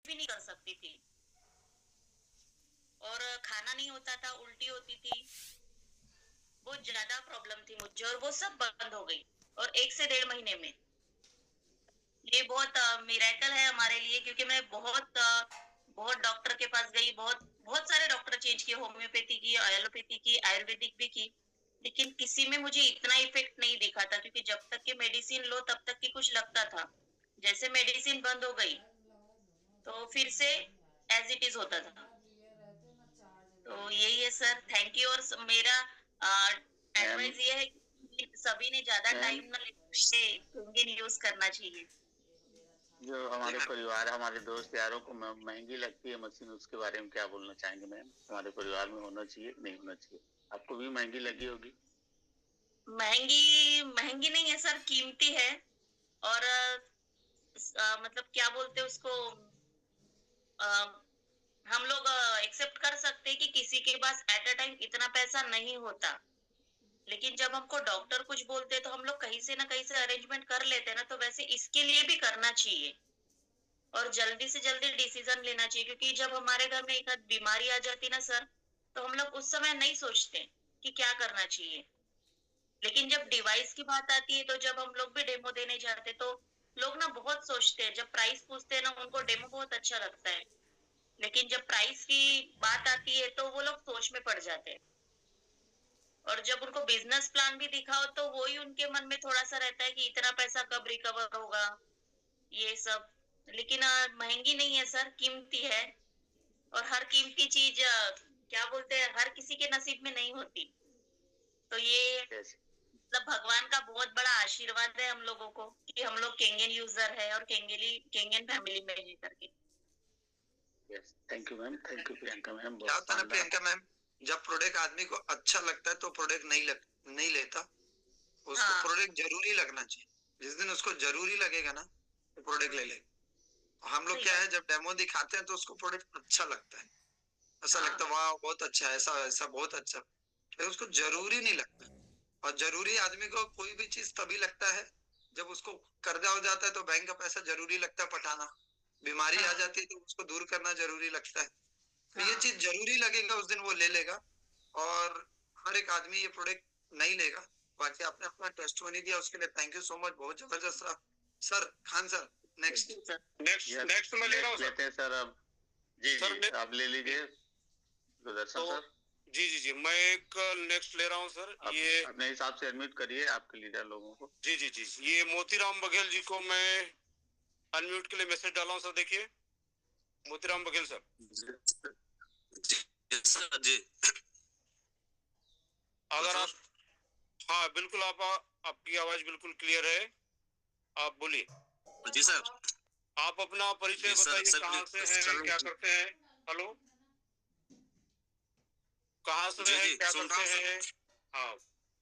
भी नहीं कर सकती थी, और खाना नहीं होता था, उल्टी होती थी, बहुत ज्यादा प्रॉब्लम थी मुझे, और वो सब बंद हो गई, और 1 से 1.5 महीने में। ये बहुत मिरेकल है हमारे लिए, क्योंकि मैं बहुत डॉक्टर के पास गई, बहुत बहुत सारे डॉक्टर चेंज किए, होम्योपैथी की, एलोपैथी की, आयुर्वेदिक भी की, लेकिन किसी में मुझे इतना इफेक्ट नहीं दिखा था, क्योंकि जब तक की मेडिसिन लो तब तक की कुछ लगता था, जैसे मेडिसिन बंद हो गई तो फिर से एज इट इज होता था। तो यही है सर, थैंक यू। और मेरा मैम एडवाइस ये है कि सभी ने ज्यादा मैम टाइम ना लेके कंगन यूज करना चाहिए। जो जी हमारे मैम। परिवार, हमारे दोस्त यारों को महंगी लगती है मशीन, उसके बारे में क्या बोलना चाहेंगे मैम? हमारे परिवार में होना चाहिए नहीं होना चाहिए? आपको भी महंगी लगी होगी। महंगी महंगी नहीं है सर, कीमती है। और मतलब क्या बोलते हैं उसको, अ, हम लोग एक्सेप्ट कर सकते हैं कि किसी के पास एट अ टाइम इतना पैसा नहीं होता, लेकिन जब हमको डॉक्टर कुछ बोलते हैं तो हम लोग कहीं से ना कहीं से अरेंजमेंट कर लेते हैं ना, तो वैसे इसके लिए भी करना चाहिए, और जल्दी से जल्दी डिसीजन लेना चाहिए, क्योंकि जब हमारे घर में एक आध बीमारी आ जाती ना सर, तो हम लोग उस समय नहीं सोचते कि क्या करना चाहिए, लेकिन जब डिवाइस की बात आती है, तो जब हम लोग भी डेमो देने जाते तो लोग ना बहुत सोचते हैं, जब प्राइस पूछते हैं ना उनको डेमो बहुत अच्छा लगता है, लेकिन जब प्राइस की बात आती है तो वो लोग सोच में पड़ जाते हैं, और जब उनको बिजनेस प्लान भी दिखाओ तो वही उनके मन में थोड़ा सा रहता है कि इतना पैसा कब रिकवर होगा, ये सब। लेकिन महंगी नहीं है सर, कीमती है, और हर कीमती चीज क्या बोलते हैं, हर किसी के नसीब में नहीं होती। तो ये जैसे मतलब भगवान का बहुत बड़ा आशीर्वाद है हम लोगों को कि हम लोग केंगन यूजर है, और केंगन फैमिली में है करके। Yes, thank you ma'am, thank you Priyanka ma'am, क्या बहुत होता है ना शानदार। प्रियंका मैम, जब प्रोडक्ट आदमी को अच्छा लगता है तो प्रोडक्ट नहीं लेता। उसको हाँ प्रोडक्ट जरूरी लगना चाहिए। जिस दिन उसको जरूरी लगेगा ना, तो प्रोडक्ट ले लेगा। हम लोग सही क्या बात। है, जब डेमो दिखाते हैं तो उसको प्रोडक्ट अच्छा लगता है, ऐसा लगता हाँ है वाह बहुत अच्छा है, ऐसा ऐसा बहुत अच्छा, लेकिन उसको जरूरी नहीं लगता। और जरूरी आदमी को कोई भी चीज तभी लगता है जब उसको कर्जा हो जाता है, तो बैंक का पैसा जरूरी लगता है पटाना। बीमारी आ हाँ जाती है तो उसको दूर करना जरूरी लगता है। तो ये हाँ। चीज जरूरी लगेगा उस दिन वो ले लेगा। और हर एक आदमी ये प्रोडक्ट नहीं लेगा। बाकी आपने अपना टेस्टमनी दिया, उसके लिए थैंक यू सो मच, बहुत जबरदस्त रहा। Sir Khan sir, thank next. You sir. Next yes, next मैं ले रहा हूँ नेक्स्ट सर। लेते हैं सर अब। जी सर जी, आप ले लीजिए सुदर्शन तो सर। जी जी जी, मैं एक नेक्स्ट ले रहा हूँ सर। आप ये अपने हिसाब से एडमिट करिए आपके लीडर लोगों को। जी जी जी, ये मोतीराम बघेल जी को मैं अनम्यूट के लिए मैसेज डाला हूँ सर, देखिए। मोतीराम बघेल सर। जी सर जी। अगर आप, हाँ बिल्कुल, आप आपकी आवाज बिल्कुल क्लियर है, आप बोलिए। जी सर। आप अपना परिचय बताइए, कहाँ से हैं, क्या करते हैं। हेलो, कहाँ से हैं, क्या करते हैं। हाँ,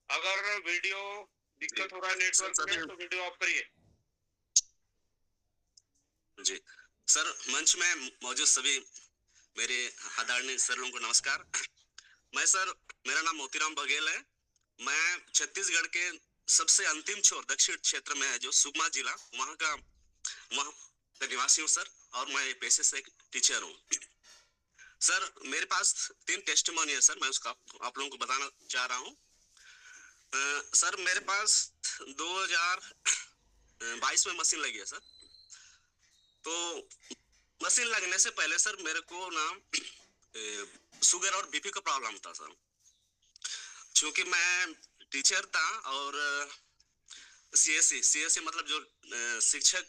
अगर वीडियो दिक्कत हो रहा है नेटवर्क में तो वीडियो ऑफ करिए। जी सर, मंच में मौजूद सभी मेरे आदरणीय सर लोगों को नमस्कार। मैं सर, मेरा नाम मोतीराम बघेल है। मैं छत्तीसगढ़ के सबसे अंतिम छोर दक्षिण क्षेत्र में है जो सुकमा जिला, वहाँ का निवासी हूँ सर। और मैं पेशे से एक टीचर हूँ सर। मेरे पास 3 टेस्टिमोनी है सर, मैं उसका आप लोगों को बताना चाह रहा हूँ। सर मेरे पास 2022 में मशीन लगी है सर। तो मशीन लगने से पहले सर मेरे को ना शुगर और बीपी का प्रॉब्लम था सर। क्योंकि मैं टीचर था, और सीएससी मतलब जो शिक्षक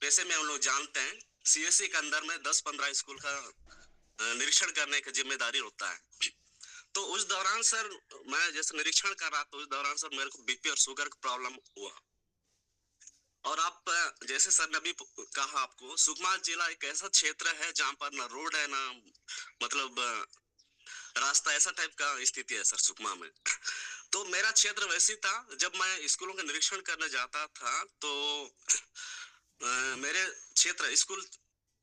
पैसे में हम लोग जानते हैं, सीएससी के अंदर में 10-15 स्कूल का निरीक्षण करने की जिम्मेदारी होता है। तो उस दौरान सर, मैं जैसे निरीक्षण कर रहा था, उस दौरान सर मेरे को बीपी और शुगर का प्रॉब्लम हुआ। और आप जैसे सर ने अभी कहा, आपको सुकमा जिला एक ऐसा क्षेत्र है जहाँ पर ना रोड है ना मतलब रास्ता, ऐसा टाइप का स्थिति है सर सुकमा में। तो मेरा क्षेत्र वैसी था, जब मैं स्कूलों का निरीक्षण करने जाता था तो मेरे क्षेत्र स्कूल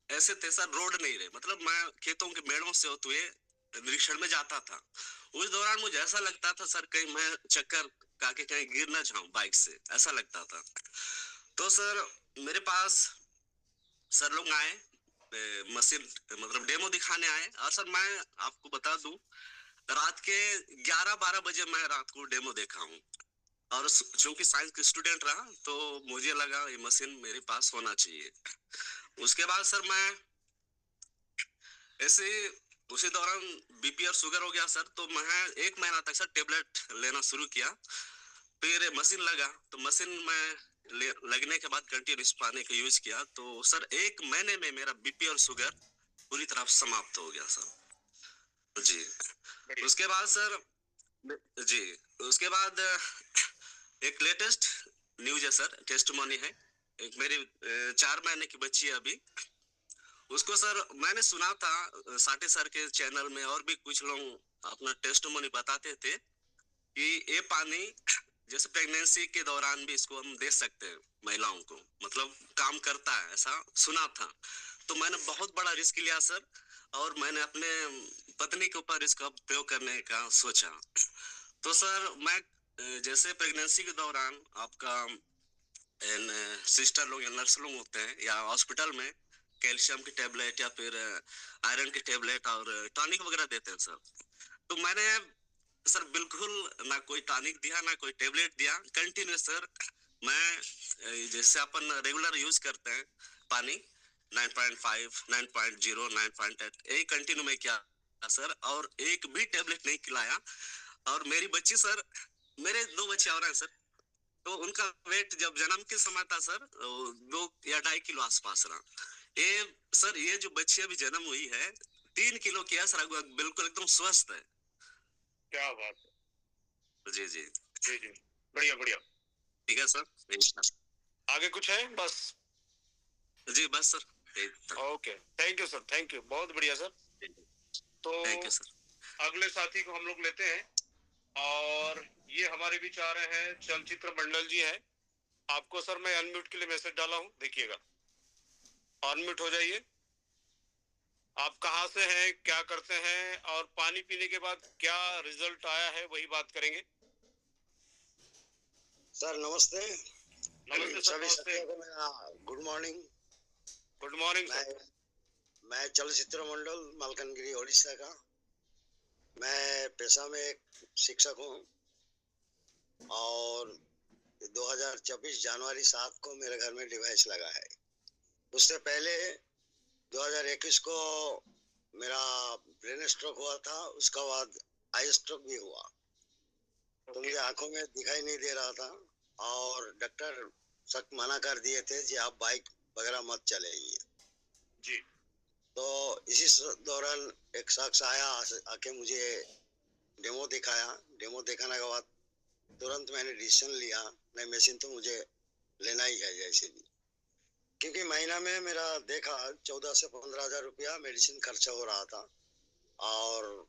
ऐसे थे सर, रोड नहीं रहे, मतलब मैं खेतों के मेड़ों से होते हुए निरीक्षण में जाता था। उस दौरान मुझे ऐसा लगता था सर, कहीं मैं चक्कर खा के कहीं गिर ना जाऊं बाइक से, ऐसा लगता था। तो सर मेरे पास सर लोग आए, मशीन मतलब डेमो दिखाने आए। और सर मैं आपको बता दूं, रात के 11-12 बजे मैं रात को डेमो देखा हूँ। और चूंकि साइंस के स्टूडेंट रहा तो मुझे लगा ये मशीन मेरे पास होना चाहिए। उसके बाद सर मैं ऐसे उसी दौरान बीपी और शुगर हो गया सर, तो मैं 1 महीना तक सर टेबलेट लेना शुरू किया। फिर मशीन लगा तो मशीन में लगने के बाद कंटिन्यूस पानी का यूज किया, तो सर 1 महीने में मेरा बीपी और शुगर पूरी तरह समाप्त हो गया सर जी। उसके बाद सर जी, उसके बाद एक लेटेस्ट न्यूज है सर, टेस्टमनी है। एक मेरी 4 महीने की बच्ची है अभी, उसको सर मैंने सुना था साटे सर के चैनल में, और भी कुछ लोग अपना टेस्टमनी बताते थे कि ये पानी जैसे प्रेगनेंसी के दौरान भी इसको हम दे सकते हैं महिलाओं को, मतलब काम करता है ऐसा सुना था। तो मैंने बहुत बड़ा रिस्क लिया सर, और मैंने अपने पत्नी के ऊपर इसका प्रयोग करने का सोचा। तो सर मैं जैसे प्रेगनेंसी के दौरान आपका सिस्टर लोग या नर्स लोग होते हैं या हॉस्पिटल में कैल्शियम की टेबलेट या फिर आयरन की टेबलेट और टॉनिक वगैरह देते हैं सर। तो मैंने सर बिल्कुल ना कोई टॉनिक दिया ना कोई टेबलेट दिया, कंटिन्यू सर मैं जैसे अपन रेगुलर यूज करते हैं पानी 9.5 9.0 9.8 यही कंटिन्यू में किया सर, और एक भी टेबलेट नहीं खिलाया। और मेरी बच्ची सर, मेरे 2 बच्चे और हैं सर, तो उनका वेट जब जन्म के समय था सर 2 या 2.5 किलो आसपास रहा। ये सर ये जो बच्ची अभी जन्म हुई है 3 किलो की है सर, बिल्कुल एकदम स्वस्थ है। क्या बात है। जी जी जी जी, बढ़िया बढ़िया। ठीक है सर, आगे कुछ है? बस जी बस sir. Okay, thank you sir, thank you, बहुत बढ़िया सर। तो थैंक यू सर। अगले साथी को हम लोग लेते हैं, और ये हमारे बीच आ रहे हैं चलचित्र मंडल जी हैं। आपको सर मैं अनम्यूट के लिए मैसेज डाला हूँ, देखिएगा, अनम्यूट हो जाइए। आप कहाँ से हैं, क्या करते हैं, और पानी पीने के बाद क्या रिजल्ट आया है वही बात करेंगे। सर नमस्ते। नमस्ते सर, सभी नमस्ते। साथियों को मेरा good morning. Good morning sir. मैं चलचित्र मंडल मलकानगिरी ओडिशा का। मैं पेशा में एक शिक्षक हूँ, और 2024 जनवरी 7 को मेरे घर में डिवाइस लगा है। उससे पहले 2021 को मेरा ब्रेन स्ट्रोक हुआ था, उसका बाद आई स्ट्रोक भी हुआ। तो मुझे आंखों में दिखाई नहीं दे रहा था, और डॉक्टर सख्त मना कर दिए थे कि आप बाइक वगैरह मत चलाइए जी। तो इसी दौरान एक शख्स आया, आके मुझे डेमो दिखाया। डेमो दिखाने के बाद तुरंत मैंने डिसीजन लिया, नहीं मशीन तो मुझे लेना ही है जैसे भी, क्योंकि महीना में मेरा देखा 14 से 15 हजार रुपया मेडिसिन खर्चा हो रहा था, और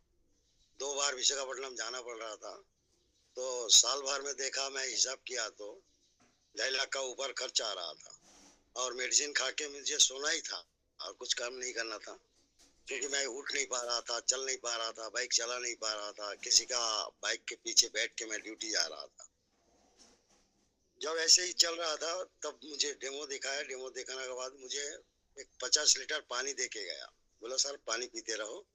2 बार विशाखापट्टनम जाना पड़ रहा था। तो साल भर में देखा, मैं हिसाब किया तो 2.5 लाख का ऊपर खर्च आ रहा था, और मेडिसिन खा के मुझे सोना ही था और कुछ काम नहीं करना था, क्योंकि मैं उठ नहीं पा रहा था, चल नहीं पा रहा था, बाइक चला नहीं पा रहा था, किसी का बाइक के पीछे बैठ के मैं ड्यूटी जा रहा था। जब ऐसे ही चल रहा था तब मुझे डेमो दिखाया। डेमो दिखाने के बाद मुझे एक 50 लीटर पानी दे के गया, बोला सर पानी पीते रहो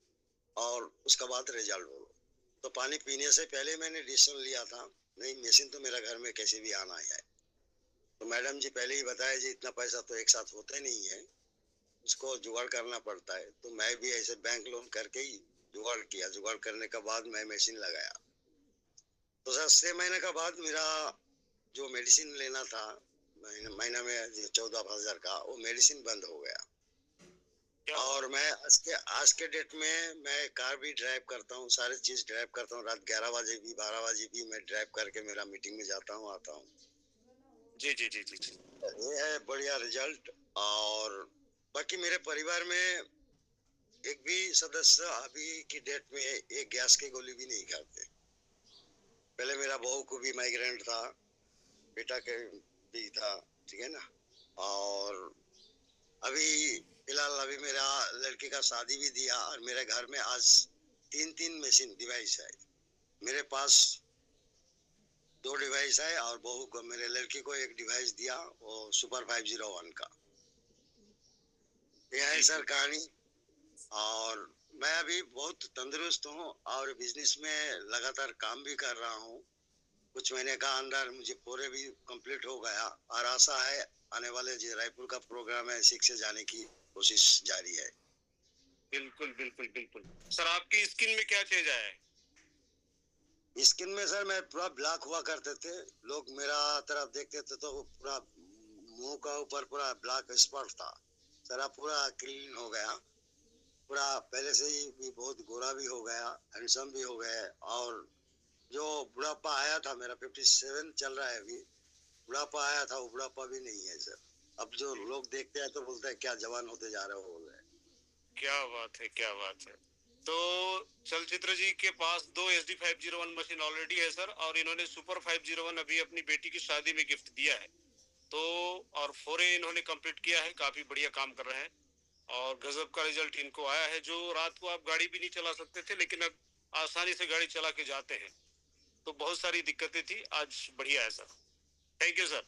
और उसके बाद रिजल्ट बोलो। तो पानी पीने से पहले मैंने डिसीजन लिया था, नहीं मशीन तो मेरा घर में कैसे भी आना है। तो मैडम जी पहले ही बताया जी इतना पैसा तो एक साथ होता नहीं है, उसको जुगाड़ करना पड़ता है। तो मैं भी ऐसे बैंक लोन करके ही जुगाड़ किया। जुगाड़ करने के बाद मैं मशीन लगाया। तो सर 6 महीने के बाद मेरा जो मेडिसिन लेना था महीना में 14,000 का, वो मेडिसिन बंद हो गया। और मैं आज के डेट में मैं कार भी ड्राइव करता हूँ, सारी चीज ड्राइव करता हूँ। रात 11 बजे भी 12 बजे भी मैं ड्राइव करके मेरा मीटिंग में जाता हूँ, आता हूँ। जी जी जी जी जी, ये है बढ़िया रिजल्ट। और बाकी मेरे परिवार में एक भी सदस्य अभी की डेट में एक गैस की गोली भी नहीं खाते। पहले मेरा बहू को भी माइग्रेन था, बेटा के भी था, ठीक है ना। और अभी फिलहाल अभी मेरा लड़की का शादी भी दिया, और मेरे घर में आज 3 मशीन डिवाइस है। मेरे पास 2 डिवाइस है, और बहू को, मेरे लड़की को एक डिवाइस दिया, वो सुपर 501 का। यह है जी, सर जी। कहानी। और मैं अभी बहुत तंदुरुस्त हूँ और बिजनेस में लगातार काम भी कर रहा हूँ। कुछ महीने का अंदर मुझे पूरे भी कंप्लीट हो गया और आशा है आने वाले जो रायपुर का प्रोग्राम है 6 से जाने की कोशिश जारी है। बिल्कुल बिल्कुल बिल्कुल। सर आपकी स्किन में क्या चेंज आया है? स्किन में सर मैं पूरा ब्लैक हुआ करते थे, लोग मेरा तरफ देखते थे तो पूरा मुंह का ऊपर पूरा ब्लैक स्पॉट था। सर अब पूरा क्लीन हो गया, पूरा पहले से ही भी बहुत गोरा भी हो गया, हैंडसम भी हो गया। और जो बुढ़ापा आया था, मेरा 57 चल रहा है अभी, बुढ़ापा आया था वो बुढ़ापा भी नहीं है सर। अब जो लोग देखते हैं तो बोलते हैं क्या जवान होते जा रहे हो, बोल रहे हैं। क्या बात है, क्या बात है। तो चलचित्र जी के पास 2 SD501 मशीन ऑलरेडी है सर, और इन्होंने सुपर 501 अभी अपनी बेटी की शादी में गिफ्ट दिया है। तो और 4A इन्होंने कंप्लीट किया है, काफी बढ़िया काम कर रहे हैं और गजब का रिजल्ट इनको आया है। जो रात को आप गाड़ी भी नहीं चला सकते थे, लेकिन अब आसानी से गाड़ी चला के जाते हैं। तो बहुत सारी दिक्कतें थी, आज बढ़िया है sir. Thank you sir.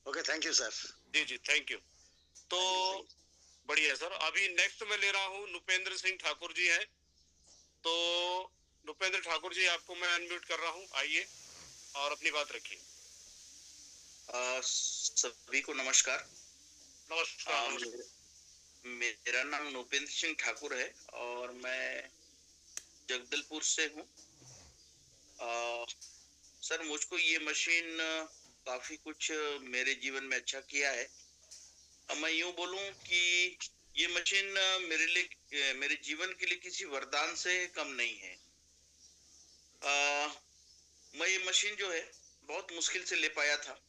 Okay, thank you sir. जी जी, थैंक यू। तो थैंक यू। बढ़िया है सर। अभी नेक्स्ट मैं ले रहा हूँ नुपेंद्र सिंह ठाकुर जी हैं। तो नुपेंद्र ठाकुर जी, आपको मैं अनम्यूट कर रहा हूँ, आइए और अपनी बात रखिए। सभी को नमस्कार। नमस्कार नमस्कार। मेरा नाम नुपेंद्र सिंह ठाकुर है और मैं जगदलपुर से हूँ। सर मुझको ये मशीन काफी कुछ मेरे जीवन में अच्छा किया है। अब मैं यूं बोलूं कि ये मशीन मेरे लिए, मेरे जीवन के लिए किसी वरदान से कम नहीं है। मैं ये मशीन जो है बहुत मुश्किल से ले पाया था।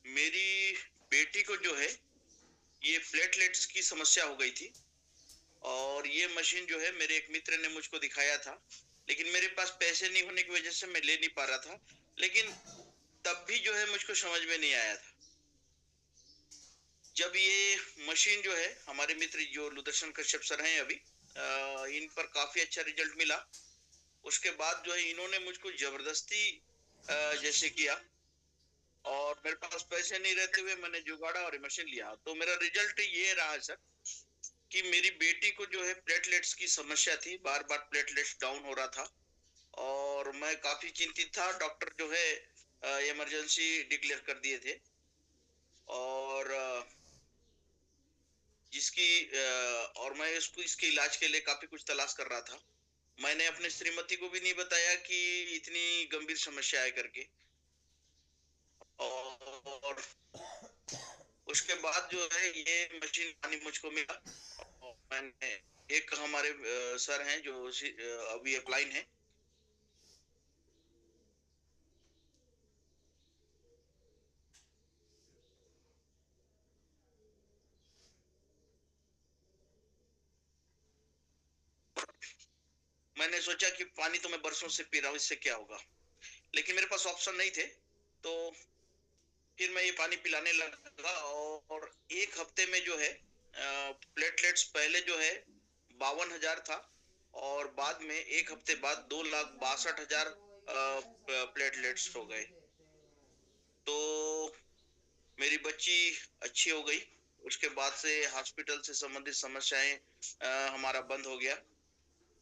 मेरी बेटी को जो है ये प्लेटलेट्स की समस्या हो गई थी और ये मशीन जो है मेरे एक मित्र ने मुझको दिखाया था, लेकिन मेरे पास पैसे नहीं होने की वजह से मैं ले नहीं पा रहा था। लेकिन तब भी जो है मुझको समझ में नहीं आया था। जब ये मशीन जो है हमारे मित्र जो लुदर्शन कश्यप सर हैं अभी, इन पर काफी अच्छा रिजल्ट मिला। उसके बाद जो है इन्होंने मुझको जबरदस्ती जैसे किया और मेरे पास पैसे नहीं रहते हुए मैंने जुगाड़ा और मशीन लिया। तो मेरा रिजल्ट ये रहा है सर कि मेरी बेटी को जो है प्लेटलेट्स की समस्या थी, बार बार प्लेटलेट्स डाउन हो रहा था और मैं काफी चिंतित था। डॉक्टर जो है इमरजेंसी डिक्लेयर कर दिए थे और और मैं इसके इलाज के लिए काफी कुछ तलाश कर रहा था। मैंने अपने श्रीमती को भी नहीं बताया कि इतनी गंभीर समस्या है करके। और उसके बाद जो है ये मशीन पानी मुझको मिला और मैंने एक हमारे सर हैं जो अभी अप्लाइन है, मैंने सोचा कि पानी तो मैं बरसों से पी रहा हूँ, इससे क्या होगा। लेकिन मेरे पास ऑप्शन नहीं थे, तो फिर मैं ये पानी पिलाने लगा और एक हफ्ते में जो है प्लेटलेट्स पहले जो है 52,000 था और बाद में एक हफ्ते बाद 2,62,000 प्लेटलेट्स हो गए। तो मेरी बच्ची अच्छी हो गई। उसके बाद से हॉस्पिटल से संबंधित समस्याएं हमारा बंद हो गया।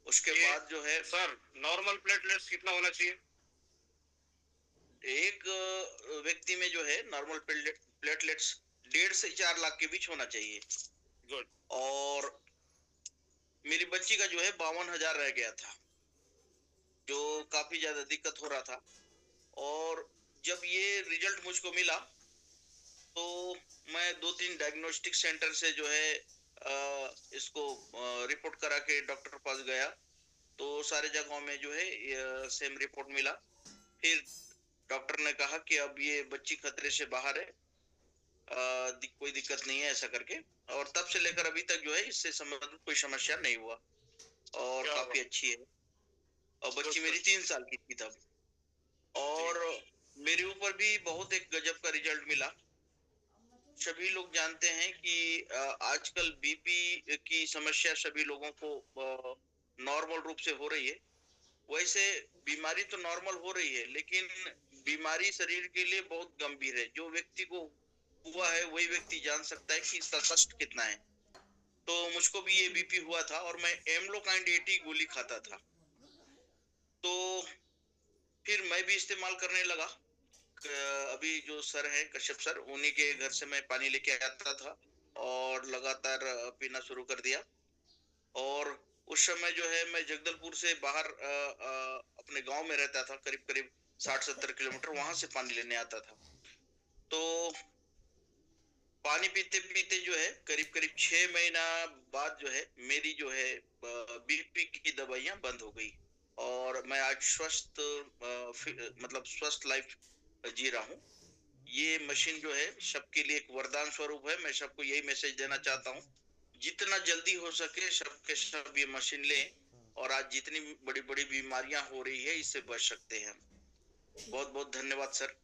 उसके बाद जो है सर, नॉर्मल प्लेटलेट्स कितना होना चाहिए? एक व्यक्ति में जो है नॉर्मल प्लेटलेट्स 1.5 से 4 लाख के बीच होना चाहिए। गुड। और मेरी बच्ची का जो है 52,000 रह गया था, जो काफी ज्यादा दिक्कत हो रहा था। और जब ये रिजल्ट मुझको मिला तो मैं 2-3 डायग्नोस्टिक सेंटर से जो है इसको रिपोर्ट करा के डॉक्टर के पास गया, तो सारे जगहों में जो है सेम रिपोर्ट मिला। फिर डॉक्टर ने कहा कि अब ये बच्ची खतरे से बाहर है, कोई दिक्कत नहीं है ऐसा करके। और तब से लेकर अभी तक जो है इससे संबंधित कोई समस्या नहीं हुआ और काफी अच्छी है। और बच्ची मेरी 3 साल की थी तब। और मेरे ऊपर भी बहुत एक गजब का रिजल्ट मिला। सभी लोग जानते हैं कि आजकल बीपी की समस्या सभी लोगों को नॉर्मल रूप से हो रही है। वैसे बीमारी तो नॉर्मल हो रही है, लेकिन बीमारी शरीर के लिए बहुत गंभीर है। जो व्यक्ति को हुआ है वही व्यक्ति जान सकता है कि इसका कष्ट कितना है। तो मुझको भी ये बीपी हुआ था और मैं एम्लोकाइंड 80 गोली खाता था। तो फिर मैं भी इस्तेमाल करने लगा। अभी जो सर हैं कश्यप सर, उन्हीं के घर से मैं पानी लेके आता था और लगातार पीना शुरू कर दिया। और उस समय जो है मैं जगदलपुर से बाहर अपने गांव में रहता था, करीब करीब 60-70 किलोमीटर, वहां से पानी लेने आता था। तो पानी पीते पीते जो है करीब करीब 6 महीना बाद जो है मेरी जो है बीपी की दवाइयां बंद हो गई और मैं आज स्वस्थ मतलब स्वस्थ लाइफ जी रहा हूँ। ये मशीन जो है सबके लिए एक वरदान स्वरूप है। मैं सबको यही मैसेज देना चाहता हूँ, जितना जल्दी हो सके सबके सब ये मशीन लें और आज जितनी बड़ी बड़ी बीमारियां हो रही है इससे बच सकते हैं। बहुत बहुत धन्यवाद सर।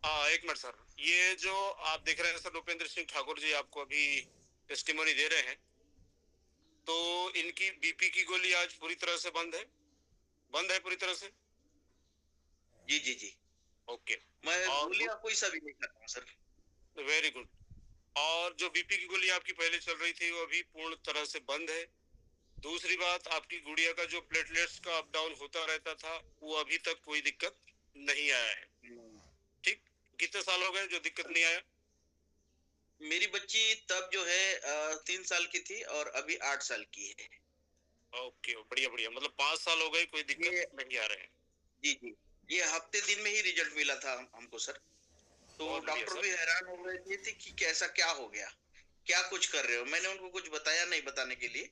एक मिनट सर, ये जो आप देख रहे हैं सर, नृपेंद्र सिंह ठाकुर जी आपको अभी टेस्टिमोनी दे रहे हैं, तो इनकी बीपी की गोली आज पूरी तरह से बंद है पूरी तरह से। जी जी जी, ओके, मैं और गोलियां कोई सा भी नहीं खाता हूँ सर। Very good. और जो बीपी की गोली आपकी पहले चल रही थी वो अभी पूर्ण तरह से बंद है। दूसरी बात, आपकी गुड़िया का जो प्लेटलेट्स का अप डाउन होता रहता था वो अभी तक कोई दिक्कत नहीं आया है। ठीक, कितने साल हो गए जो दिक्कत नहीं आया? मेरी बच्ची तब जो है 3 साल की थी और अभी 8 साल की है। ओके, बढ़िया बढ़िया, मतलब 5 साल हो गए कोई दिक्कत नहीं आ रहे हैं। जी जी, ये हफ्ते दिन में ही रिजल्ट मिला था हमको सर। तो डॉक्टर भी हैरान हो रहे थे कि कैसा क्या हो गया, क्या कुछ कर रहे हो। मैंने उनको कुछ बताया नहीं बताने के लिए,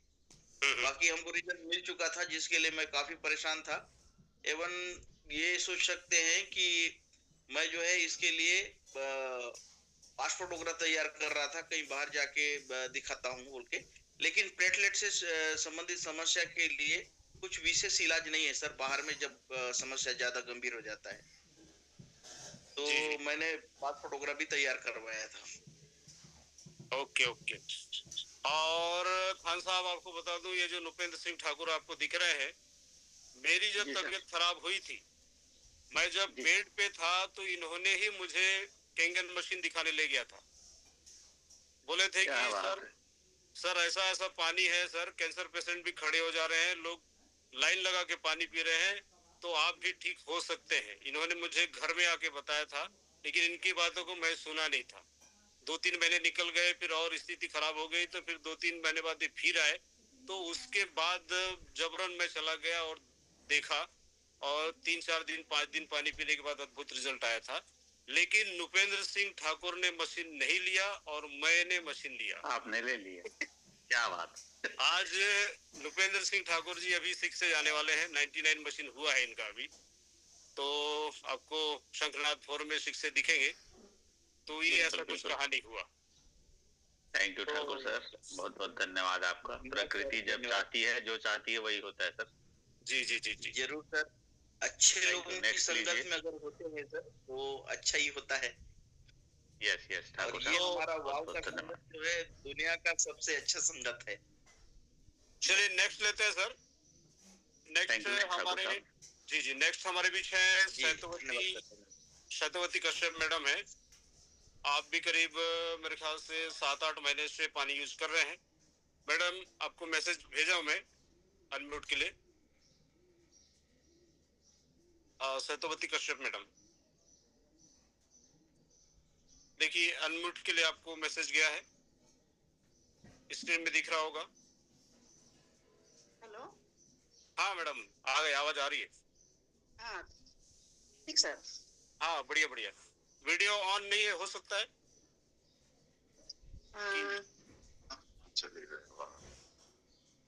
बाकी हमको रिजल्ट मिल चुका था जिसके लिए मैं काफी परेशान था। एवं ये सोच सकते हैं कि मैं जो है इसके लिए पासपोर्ट वगैरह तैयार कर रहा था, कहीं बाहर जाके दिखाता हूँ बोल के। लेकिन प्लेटलेट से संबंधित समस्या के लिए कुछ विशेष इलाज नहीं है सर, बाहर में जब समस्या ज्यादा गंभीर हो जाता है। तो मैंने पासपोर्ट वगैरह भी तैयार करवाया था। Okay okay. और खान साहब आपको बता दूं, ये जो नृपेंद्र सिंह ठाकुर आपको दिख रहे हैं, मेरी जब तबीयत खराब हुई थी, मैं जब बेड पे था तो इन्होंने ही मुझे केंगन मशीन दिखाने ले गया था। बोले थे कि सर ऐसा ऐसा पानी है सर, कैंसर पेशेंट भी खड़े हो जा रहे हैं, लोग लाइन लगा के पानी पी रहे हैं, तो आप भी ठीक हो सकते हैं। इन्होंने मुझे घर में आके बताया था, लेकिन इनकी बातों को मैं सुना नहीं था। 2-3 महीने निकल गए, फिर और स्थिति खराब हो गई, तो फिर 2-3 महीने बाद ये फिर आए। तो उसके बाद जबरन मैं चला गया और देखा, और 3-4 दिन 5 दिन पानी पीने के बाद अद्भुत रिजल्ट आया था। लेकिन नृपेंद्र सिंह ठाकुर ने मशीन नहीं लिया और मैंने मशीन लिया। आपने ले लिया, क्या बात। आज नृपेंद्र सिंह ठाकुर जी अभी 6 से जाने वाले हैं, 99 मशीन हुआ है इनका अभी। तो आपको शंखनाथ फोरम में 6 से दिखेंगे। तो ये ऐसा कुछ कहानी हुआ। थैंक यू ठाकुर सर, बहुत बहुत धन्यवाद आपका। प्रकृति जब चाहती है, जो चाहती है वही होता है सर। जी जी जी जी, जरूर सर। अच्छे लोगों की संगत में अगर होते हैं सर वो अच्छा ही होता है। यस यस ठाकुर साहब, ये हमारा वाव का बहुत संगत जो है दुनिया का सबसे अच्छा संगत है। चलिए नेक्स्ट लेते हैं सर। नेक्स्ट हमारे जी जी नेक्स्ट हमारे बीच है शतवती कश्यप मैडम है। आप भी करीब मेरे ख्याल से 7-8 महीने से पानी यूज कर रहे हैं। मैडम आपको मैसेज भेजा हूं मैं अनम्यूट के लिए। शतवती कश्यप मैडम, देखिए अनम्यूट के लिए आपको मैसेज गया है, स्क्रीन में दिख रहा होगा। हेलो, हाँ मैडम आ गई, आवाज आ रही है। हाँ ठीक सर। हाँ बढ़िया बढ़िया। वीडियो ऑन नहीं है, हो सकता है।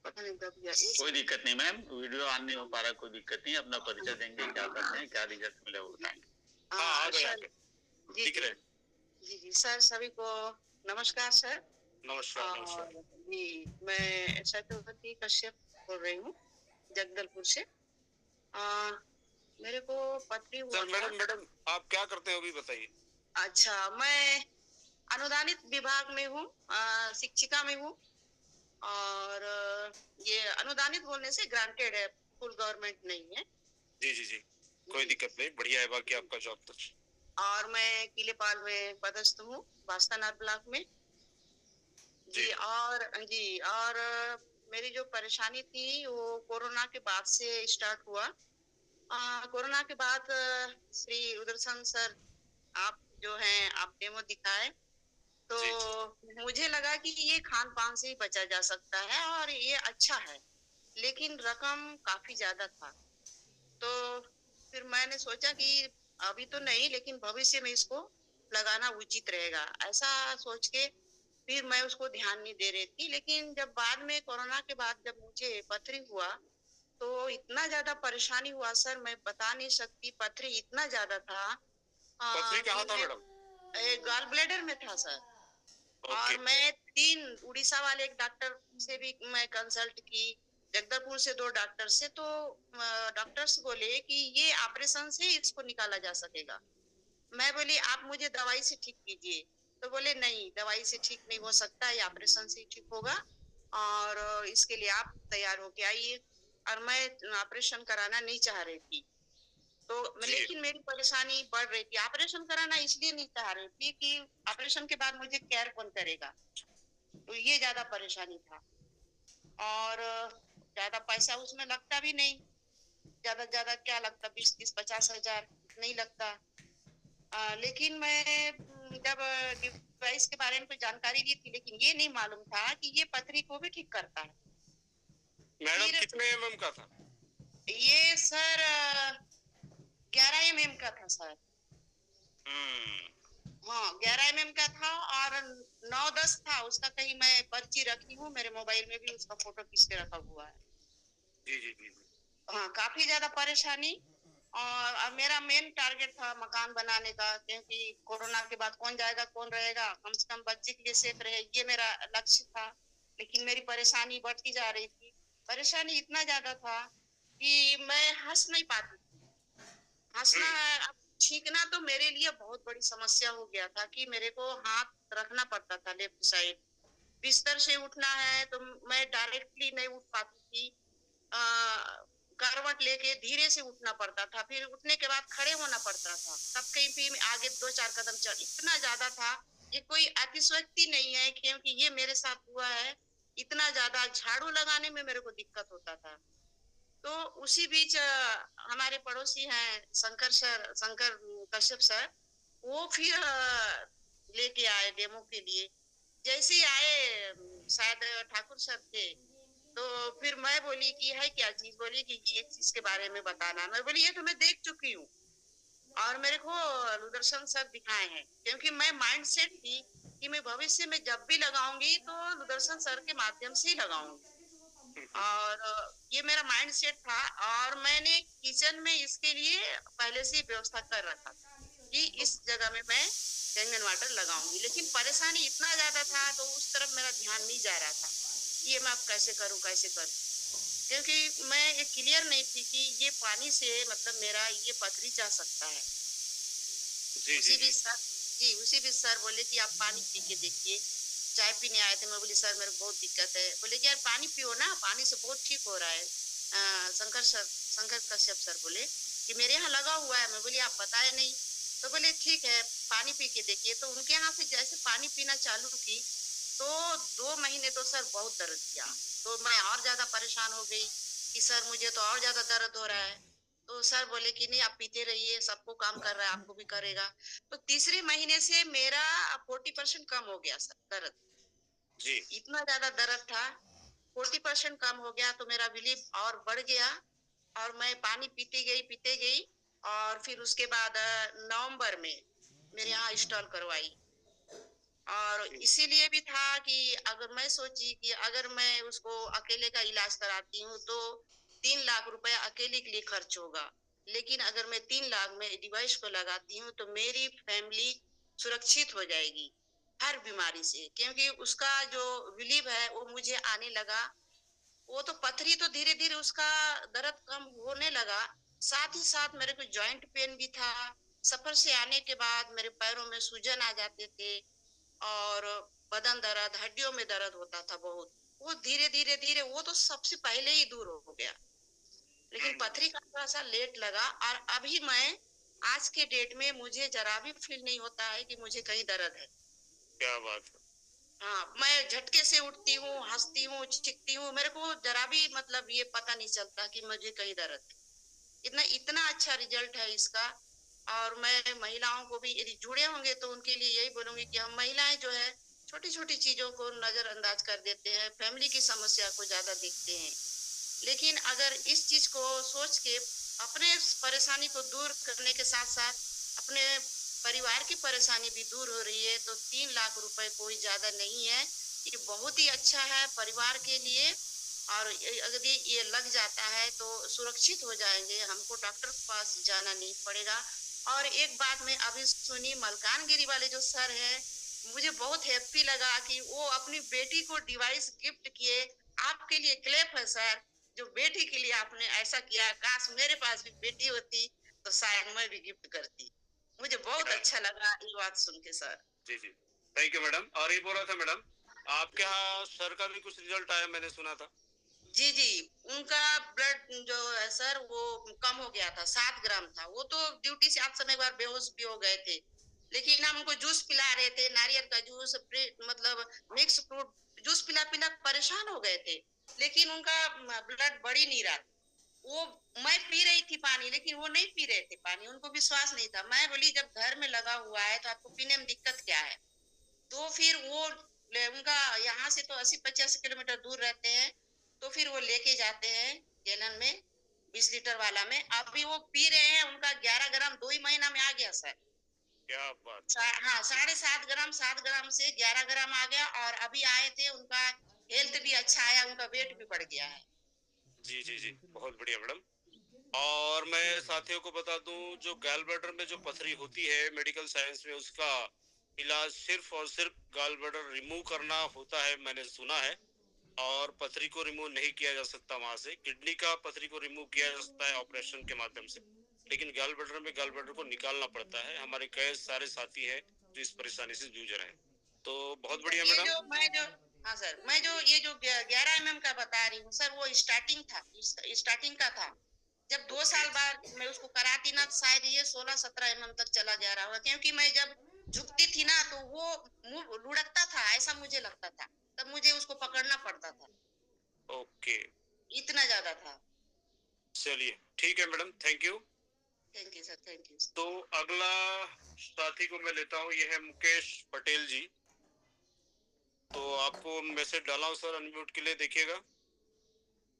कोई दिक्कत नहीं मैम, वीडियो ऑन नहीं हो पा रहा, कोई दिक्कत नहीं। अपना परिचय देंगे, क्या करते हैं, क्या रिजल्ट मिले वो बताएंगे। दिख रहे। जी जी सर, सभी को नमस्कार सर। नमस्कार। जी मैं शतवती कश्यप बोल रही हूँ जगदलपुर से। मेरे को पथरी हुआ था। मैडम आप क्या करते हो अभी बताइए। अच्छा, मैं अनुदानित विभाग में हूँ, शिक्षिका में हूँ। और ये अनुदानित बोलने से ग्रांटेड है, फुल गवर्नमेंट नहीं है। जी जी जी, कोई दिक्कत नहीं, बढ़िया है। बाकी आपका जॉब तो। और मैं किलेपाल में पदस्थ हूँ, बास्तानार ब्लॉक में। जी और मेरी जो परेशानी थी वो कोरोना के बाद से स्टार्ट हुआ। कोरोना के बाद श्री रुद्रसन सर आप जो हैं आप डेमो दिखाए तो मुझे लगा कि ये खान पान से ही बचा जा सकता है और ये अच्छा है, लेकिन रकम काफी ज्यादा था। तो फिर मैंने सोचा कि अभी तो नहीं लेकिन भविष्य में इसको लगाना उचित रहेगा, ऐसा सोच के फिर मैं उसको ध्यान नहीं दे रही थी। लेकिन जब बाद में कोरोना के बाद जब मुझे पथरी हुआ तो इतना ज्यादा परेशानी हुआ सर, मैं बता नहीं सकती। पथरी इतना ज्यादा था पथरी कहाँ था मैडम? गॉल ब्लैडर में था सर। और मैं 3 उड़ीसा वाले एक डॉक्टर से भी मैं कंसल्ट की, जगदलपुर से 2 डॉक्टर से, तो डॉक्टर्स बोले कि ये ऑपरेशन से इसको निकाला जा सकेगा। मैं बोली आप मुझे दवाई से ठीक कीजिए, तो बोले नहीं दवाई से ठीक नहीं हो सकता, ये ऑपरेशन से ठीक होगा और इसके लिए आप तैयार होके आइए। और मैं ऑपरेशन कराना नहीं चाह रही थी तो लेकिन मेरी परेशानी बढ़ रही थी। ऑपरेशन कराना इसलिए नहीं चाह रही थी कि ऑपरेशन के बाद मुझे केयर कौन करेगा, तो ये ज्यादा परेशानी था। और ज्यादा पैसा उसमें लगता भी नहीं, ज्यादा क्या लगता, 20-30-50 हजार नहीं लगता। लेकिन मैं जब डिवाइस के बारे में कोई जानकारी ली थी, लेकिन ये नहीं मालूम था कि ये पथरी को भी ठीक करता है। मैडम कितने mm का था? ये सर 11 mm का था सर। हाँ 11 mm का था और 9-10 था उसका। कहीं मैं पर्ची रखी हूँ, मेरे मोबाइल में भी उसका फोटो खींच के रखा हुआ है। जी। हाँ काफी ज्यादा परेशानी। और अब मेरा मेन टारगेट था मकान बनाने का, क्योंकि कोरोना के बाद कौन जाएगा कौन रहेगा, कम से कम बच्चे के लिए सेफ रहे, ये मेरा लक्ष्य था। लेकिन मेरी परेशानी बढ़ती जा रही थी। परेशानी इतना ज्यादा था कि मैं हंस नहीं पाती थी। हंसना अब छींकना तो मेरे लिए बहुत बड़ी समस्या हो गया था कि मेरे को हाथ रखना पड़ता था लेफ्ट साइड। बिस्तर से उठना है तो मैं डायरेक्टली नहीं उठ पाती थी, करवट लेके धीरे से उठना पड़ता था, फिर उठने के बाद खड़े होना पड़ता था, तब कहीं भी आगे 2-4 कदम चल। इतना ज्यादा था, ये कोई अतिशयोक्ति नहीं है क्योंकि ये मेरे साथ हुआ है। इतना ज्यादा झाड़ू लगाने में मेरे को दिक्कत होता था। तो उसी बीच हमारे पड़ोसी हैं शंकर कश्यप सर, वो फिर लेके आए डेमो के लिए। जैसे ही आए शायद ठाकुर सर थे, तो फिर मैं बोली कि है क्या चीज, बोली कि ये चीज के बारे में बताना। मैं बोली ये तो मैं देख चुकी हूँ और मेरे को रुद्रसन सर दिखाए हैं, क्योंकि मैं माइंड सेट थी कि मैं भविष्य में जब भी लगाऊंगी तो रुद्रसन सर के माध्यम से ही लगाऊंगी। और ये मेरा माइंड सेट था और मैंने किचन में इसके लिए पहले से व्यवस्था कर रखा कि इस जगह में मैं कैंगन वाटर लगाऊंगी। लेकिन परेशानी इतना ज्यादा था तो उस तरफ मेरा ध्यान नहीं जा रहा था, ये मैं अब कैसे करूं, क्योंकि मैं ये क्लियर नहीं थी कि ये पानी से मतलब मेरा ये पथरी जा सकता है। उसी भी सर बोले कि आप पानी पी के देखिए। चाय पीने आए थे, मैं बोली सर मेरे को बहुत दिक्कत है। बोले कि यार पानी पियो ना, पानी से बहुत ठीक हो रहा है। शंकर कश्यप सर बोले कि मेरे यहाँ लगा हुआ है। मैं बोली आप बताए नहीं, तो बोले ठीक है पानी पी के देखिए। तो उनके यहाँ से जैसे पानी पीना चालू की तो 2 महीने तो सर बहुत दर्द किया, तो मैं और ज्यादा परेशान हो गई कि सर मुझे तो और ज्यादा दर्द हो रहा है। तो सर बोले कि नहीं आप पीते रहिए, सबको काम कर रहा है आपको भी करेगा। तो तीसरे महीने से मेरा 40% कम हो गया सर दर्द जी। इतना ज्यादा दर्द था, 40% कम हो गया तो मेरा बिलीफ और बढ़ गया और मैं पानी पीते गई। और फिर उसके बाद नवंबर में मेरे यहाँ इंस्टॉल करवाई। और इसीलिए भी था कि अगर मैं सोची कि अगर मैं उसको अकेले का इलाज कराती हूँ तो 3 लाख रुपया अकेले के लिए खर्च होगा, लेकिन अगर मैं 3 लाख में डिवाइस को लगाती हूँ तो मेरी फैमिली सुरक्षित हो जाएगी हर बीमारी से। क्योंकि उसका जो बिलीव है वो मुझे आने लगा। वो तो पथरी तो धीरे धीरे उसका दर्द कम होने लगा, साथ ही साथ मेरे को जॉइंट पेन भी था। सफर से आने के बाद मेरे पैरों में सूजन आ जाते थे और बदन दर्द, हड्डियों में दर्द होता था बहुत। वो धीरे वो तो सबसे पहले ही दूर हो गया, लेकिन पथरी का थोड़ा सा लेट लगा। और अभी मैं आज के डेट में मुझे जरा भी फील नहीं होता है कि मुझे कहीं दर्द है। क्या बात है। हाँ, मैं झटके से उठती हूँ, हंसती हूँ, चिखती हूँ, मेरे को जरा भी मतलब ये पता नहीं चलता कि मुझे कहीं दर्द है। इतना इतना अच्छा रिजल्ट है इसका। और मैं महिलाओं को भी यदि जुड़े होंगे तो उनके लिए यही बोलूंगी कि हम महिलाएं जो है छोटी छोटी चीजों को नजरअंदाज कर देते हैं, फैमिली की समस्या को ज्यादा देखते हैं। लेकिन अगर इस चीज को सोच के अपने परेशानी को दूर करने के साथ साथ अपने परिवार की परेशानी भी दूर हो रही है, तो 3 लाख रुपए कोई ज्यादा नहीं है। ये बहुत ही अच्छा है परिवार के लिए। और अगर ये लग जाता है तो सुरक्षित हो जाएंगे, हमको डॉक्टर के पास जाना नहीं पड़ेगा। और एक बात मैं अभी सुनी, मलकानगिरी वाले जो सर है, मुझे बहुत हैप्पी लगा कि वो अपनी बेटी को डिवाइस गिफ्ट किए। आपके लिए क्लैप है सर, जो बेटी के लिए आपने ऐसा किया। काश मेरे पास भी बेटी होती तो शायद मैं भी गिफ्ट करती। मुझे बहुत अच्छा लगा ये बात सुन के सर। जी जी, थैंक यू मैडम। और ये बोल रहा था मैडम, आपके यहाँ सर का भी कुछ रिजल्ट आया, मैंने सुना था। जी जी, उनका ब्लड जो है सर वो कम हो गया था, 7 ग्राम था। वो तो ड्यूटी से आते समय एक बार बेहोश भी हो गए थे, लेकिन हम उनको जूस पिला रहे थे, नारियल का जूस, मतलब मिक्स फ्रूट जूस पिला पिला परेशान हो गए थे, लेकिन उनका ब्लड बढ़ ही नहीं रहा। वो मैं पी रही थी पानी, लेकिन वो नहीं पी रहे थे पानी, उनको विश्वास नहीं था। मैं बोली जब घर में लगा हुआ है तो आपको पीने में दिक्कत क्या है। तो फिर वो उनका यहाँ से तो 80-85 किलोमीटर दूर रहते हैं, तो फिर वो लेके जाते हैं गैलन में, 20 लीटर वाला में। अभी वो पी रहे हैं, उनका 11 ग्राम 2 ही महीना में आ गया सर। क्या बात। हाँ, 7.5 ग्राम 7 ग्राम से 11 ग्राम आ गया। और अभी आए थे, उनका हेल्थ भी अच्छा आया, उनका वेट भी बढ़ गया है। जी जी जी, बहुत बढ़िया मैडम। और मैं साथियों को बता दूं, जो गैल ब्लैडर में जो पथरी होती है, मेडिकल साइंस में उसका इलाज सिर्फ और सिर्फ गैल ब्लैडर रिमूव करना होता है, मैंने सुना है। और पथरी को रिमूव नहीं किया जा सकता वहां से। किडनी का पथरी को रिमूव किया जा सकता है ऑपरेशन के माध्यम से, लेकिन गैल ब्लैडर में गैल ब्लैडर को निकालना पड़ता है। हमारे कई सारे साथी हैं जो इस परेशानी से जूझ रहे हैं। तो बहुत बढ़िया ये मैडम। जो मैं जो हाँ सर, मैं जो ये जो 11 mm का बता रही हूँ सर, वो स्टार्टिंग था, स्टार्टिंग का था। जब 2 साल बाद मैं उसको कराती ना, शायद ये 16-17 mm तक चला जा रहा होगा, क्योंकि मैं जब झुकती थी ना तो वो मुंह लुढ़कता था, ऐसा मुझे लगता था, तब मुझे उसको पकड़ना पड़ता था, ओके, इतना ज्यादा था। चलिए ठीक है madam, thank you. Thank you sir, thank you. तो अगला साथी को मैं लेता हूँ, ये है मुकेश पटेल जी। तो आपको मैसेज डाला हूँ सर, अनम्यूट के लिए देखिएगा।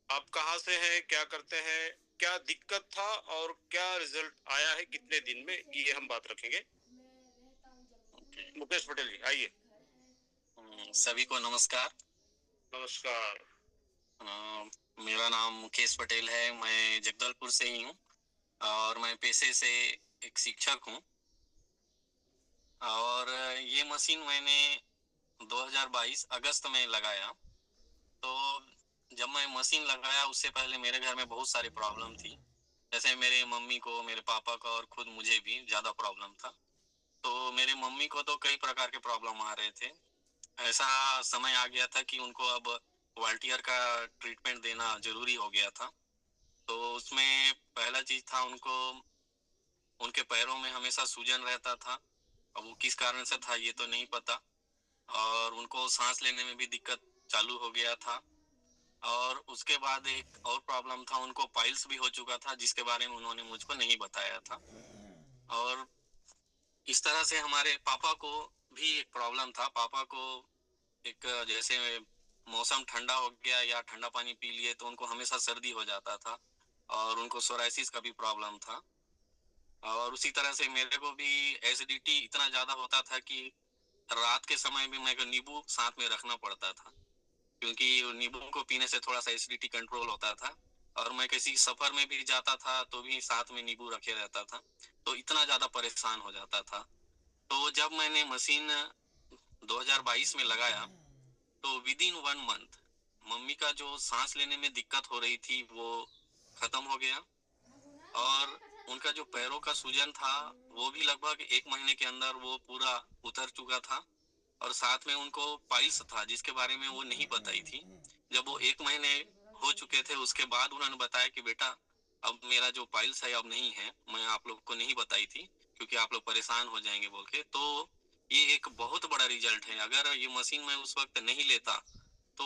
आप कहाँ से हैं, क्या करते हैं, क्या दिक्कत था और क्या रिजल्ट आया है, कितने दिन में, ये हम बात रखेंगे। मुकेश पटेल जी आइए। सभी को नमस्कार। नमस्कार। मेरा नाम मुकेश पटेल है, मैं जगदलपुर से ही हूँ और मैं पेशे से एक शिक्षक हूँ। और ये मशीन मैंने 2022 अगस्त में लगाया। तो जब मैं मशीन लगाया उससे पहले मेरे घर में बहुत सारी प्रॉब्लम थी, जैसे मेरे मम्मी को, मेरे पापा को और खुद मुझे भी ज़्यादा प्रॉब्लम था। तो मेरे मम्मी को तो कई प्रकार के प्रॉब्लम आ रहे थे। ऐसा समय आ गया था कि उनको अब वॉल्टियर का ट्रीटमेंट देना जरूरी हो गया था। तो उसमें पहला चीज था, उनके पैरों में हमेशा सूजन रहता था। अब वो किस कारण से था ये तो नहीं पता। और उनको सांस लेने में भी दिक्कत चालू हो गया था। और उसके बाद एक और प्रॉब्लम था, उनको पाइल्स भी हो चुका था, जिसके बारे में उन्होंने मुझको नहीं बताया था। और इस तरह से हमारे पापा को भी एक प्रॉब्लम था। पापा को एक जैसे मौसम ठंडा हो गया या ठंडा पानी पी लिए तो उनको हमेशा सर्दी हो जाता था और उनको सोराइसिस का भी प्रॉब्लम था। और उसी तरह से मेरे को भी एसिडिटी इतना ज्यादा होता था कि रात के समय भी मेरे को नींबू साथ में रखना पड़ता था, क्योंकि नींबू को पीने से थोड़ा सा एसिडिटी कंट्रोल होता था। और मैं किसी सफर में भी जाता था तो भी साथ में नींबू रखे रहता था, तो इतना ज्यादा परेशान हो जाता था। तो जब मैंने मशीन 2022 में लगाया तो विद इन 1 मंथ मम्मी का जो सांस लेने में दिक्कत हो रही थी वो खत्म हो गया। और उनका जो पैरों का सूजन था वो भी लगभग 1 महीने के अंदर वो पूरा उतर चुका था। और साथ में उनको पाइल्स था, जिसके बारे में वो नहीं बताई थी। जब वो 1 महीने हो चुके थे उसके बाद उन्होंने बताया कि बेटा अब मेरा जो पाइल्स है अब नहीं है, मैं आप लोग को नहीं बताई थी क्योंकि आप लोग परेशान हो जाएंगे बोल के। तो ये एक बहुत बड़ा रिजल्ट है। अगर ये मशीन मैं उस वक्त नहीं लेता तो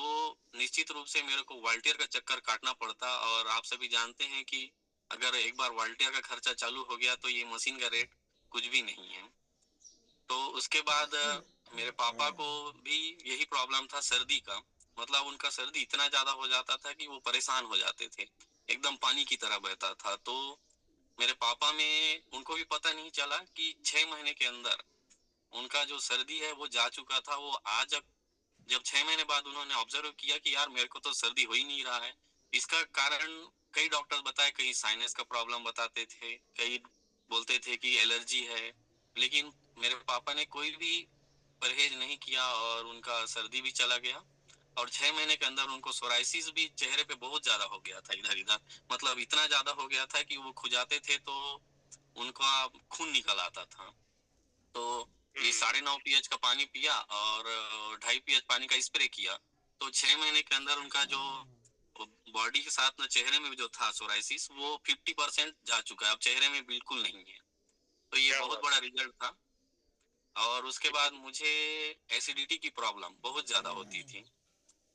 निश्चित रूप से मेरे को वॉलंटियर का चक्कर काटना पड़ता, और आप सभी जानते हैं कि अगर एक बार वॉलंटियर का खर्चा चालू हो गया तो ये मशीन का रेट कुछ भी नहीं है। तो उसके बाद मेरे पापा को भी यही प्रॉब्लम था, सर्दी का। मतलब उनका सर्दी इतना ज्यादा हो जाता था कि वो परेशान हो जाते थे, एकदम पानी की तरह बहता था। तो मेरे पापा में उनको भी पता नहीं चला कि 6 महीने के अंदर उनका जो सर्दी है वो जा चुका था। वो आज जब 6 महीने बाद उन्होंने ऑब्जर्व किया कि यार मेरे को तो सर्दी हो ही नहीं रहा है। इसका कारण कई डॉक्टर बताए, कई साइनस का प्रॉब्लम बताते थे, कई बोलते थे कि एलर्जी है, लेकिन मेरे पापा ने कोई भी परहेज नहीं किया और उनका सर्दी भी चला गया। और 6 महीने के अंदर उनको सोराइसिस भी चेहरे पे बहुत ज्यादा हो गया था, इधर इधर, मतलब इतना ज्यादा हो गया था कि वो खुजाते थे तो उनका खून निकल आता था। तो ये 9.5 pH का पानी पिया और 2.5 pH पानी का स्प्रे किया, तो 6 महीने के अंदर उनका जो बॉडी के साथ ना चेहरे में जो था सोराइसिस वो 50% जा चुका है, अब चेहरे में बिल्कुल नहीं है। तो ये बहुत बड़ा रिजल्ट था। और उसके बाद मुझे एसिडिटी की प्रॉब्लम बहुत ज्यादा होती थी।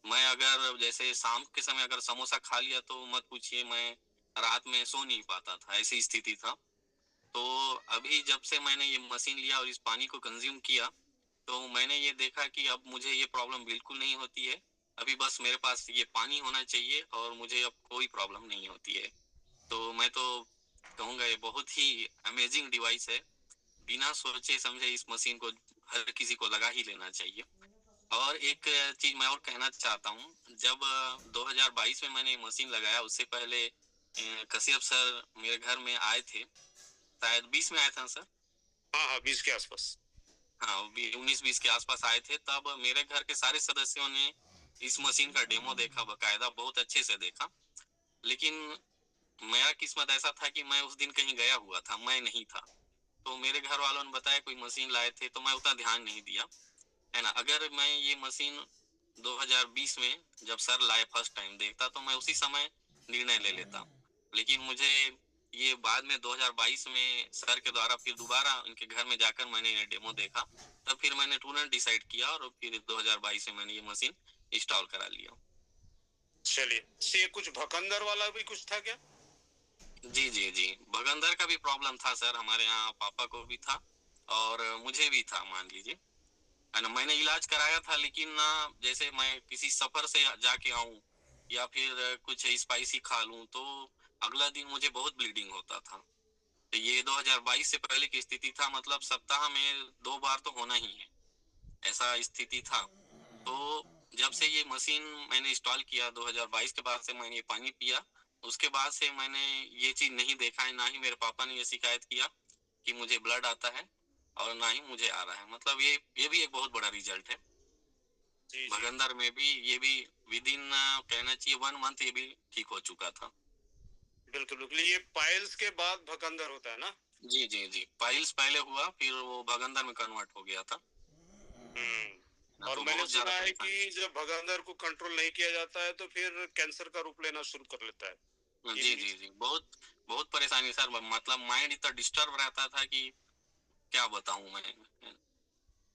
मैं अगर जैसे शाम के समय अगर समोसा खा लिया तो मत पूछिए, मैं रात में सो नहीं पाता था, ऐसी स्थिति था। तो अभी जब से मैंने ये मशीन लिया और इस पानी को कंज्यूम किया तो मैंने ये देखा कि अब मुझे ये प्रॉब्लम बिल्कुल नहीं होती है। अभी बस मेरे पास ये पानी होना चाहिए और मुझे अब कोई प्रॉब्लम नहीं होती है। तो मैं तो कहूँगा ये बहुत ही अमेजिंग डिवाइस है। बिना सोचे समझे इस मशीन को हर किसी को लगा ही लेना चाहिए। और एक चीज मैं और कहना चाहता हूँ, जब 2022 में मैंने मशीन लगाया, उससे पहले कश्यप सर मेरे घर में आए थे, शायद 20 में आए थे सर। हाँ 20 के आसपास। हाँ 19-20 के आसपास आए थे। तब मेरे घर के सारे सदस्यों ने इस मशीन का डेमो देखा, बकायदा बहुत अच्छे से देखा। लेकिन मेरा किस्मत ऐसा था कि मैं उस दिन कहीं गया हुआ था, मैं नहीं था। तो मेरे घर वालों ने बताया कोई मशीन लाए थे, तो मैं उतना ध्यान नहीं दिया, है ना। अगर मैं ये मशीन 2020 में जब सर लाए फर्स्ट टाइम देखता तो मैं उसी समय निर्णय ले लेता। लेकिन मुझे ये बाद में 2022 में सर के द्वारा फिर दोबारा उनके घर में जाकर मैंने ये डेमो देखा, तब फिर मैंने तुरंत डिसाइड किया और फिर 2022 में मैंने ये मशीन इंस्टॉल करा लिया। चलिए, से कुछ भकंदर वाला भी कुछ था क्या? जी जी जी, भगंदर का भी प्रॉब्लम था सर, हमारे यहाँ पापा को भी था और मुझे भी था, मान लीजिए, है ना। मैंने इलाज कराया था, लेकिन ना जैसे मैं किसी सफर से जाके आऊं या फिर कुछ स्पाइसी खा लूं तो अगला दिन मुझे बहुत ब्लीडिंग होता था। तो ये 2022 से पहले की स्थिति था, मतलब सप्ताह में 2 बार तो होना ही है, ऐसा स्थिति था। तो जब से ये मशीन मैंने इंस्टॉल किया 2022 के बाद से मैंने ये पानी पिया, उसके बाद से मैंने ये चीज नहीं देखा है, ना ही मेरे पापा ने ये शिकायत किया कि मुझे ब्लड आता है और ना ही मुझे आ रहा है। मतलब ये भी एक बहुत बड़ा रिजल्ट है। भगंदर में भी ये भी विदिन कहना चाहिए 1 मंथ ये भी ठीक हो चुका था। बिल्कुल बिल्कुल, ये पाइल्स के बाद भगंदर होता है ना? जी जी जी, पाइल्स पहले हुआ, फिर वो भगंदर में कन्वर्ट हो गया था। और तो मैंने बहुत ज्यादा सुना है परेशानी। कि जब भगंदर को कंट्रोल नहीं किया जाता है तो फिर कैंसर का रूप लेना शुरू कर लेता है। जी जी जी, बहुत बहुत परेशानी सर, मतलब माइंड इतना डिस्टर्ब रहता था कि क्या बताऊं मैं।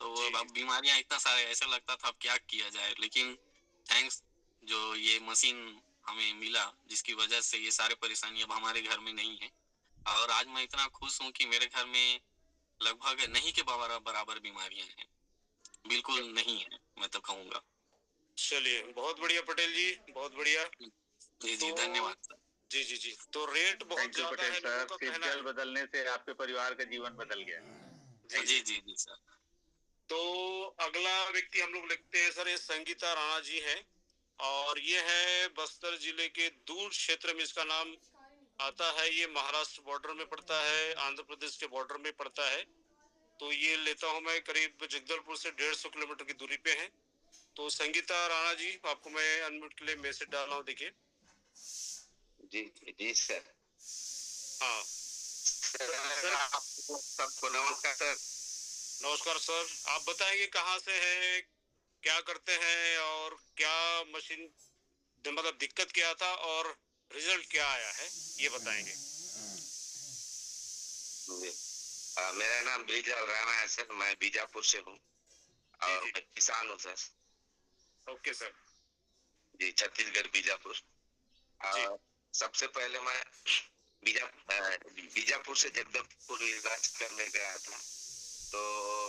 तो अब बीमारियां इतना सारे, ऐसा लगता था अब क्या किया जाए। लेकिन थैंक्स जो ये मशीन हमें मिला, जिसकी वजह से ये सारे परेशानी अब हमारे घर में नहीं है। और आज मैं इतना खुश हूँ कि मेरे घर में लगभग नहीं के बराबर बीमारियां हैं, बिल्कुल नहीं है, मैं तो कहूँगा। चलिए, बहुत बढ़िया पटेल जी, बहुत बढ़िया। जी जी, धन्यवाद सर। जी जी जी, तो रेट बहुत ज्यादा है, लोगों का सिर्फ कहना जल है। बदलने से आपके परिवार का जीवन बदल गया। जी जी जी सर। तो अगला व्यक्ति हम लोग लिखते हैं सर, ये संगीता राणा जी है और ये है बस्तर जिले के दूर क्षेत्र में इसका नाम आता है। ये महाराष्ट्र बॉर्डर में पड़ता है, आंध्र प्रदेश के बॉर्डर में पड़ता है। तो ये लेता हूँ मैं करीब जगदलपुर से 150 किलोमीटर की दूरी पे है। तो संगीता राणा जी, आपको मैं अनम्यूट के लिए मैसेज डाल रहा हूँ, देखिए। जी जी सर। हाँ सर, आपको सबको नमस्कार सर। नमस्कार सर, आप बताएंगे कहाँ से हैं, क्या करते हैं और क्या मशीन मतलब दिक्कत क्या था और रिजल्ट क्या आया है, ये बताएंगे। मेरा नाम ब्रिजलाल राणा है सर, मैं बीजापुर से हूँ और मैं किसान हूँ सर। Okay sir. जी, छत्तीसगढ़ बीजापुर। सबसे पहले मैं बीजापुर से जगदलपुर इलाज करने गया था, तो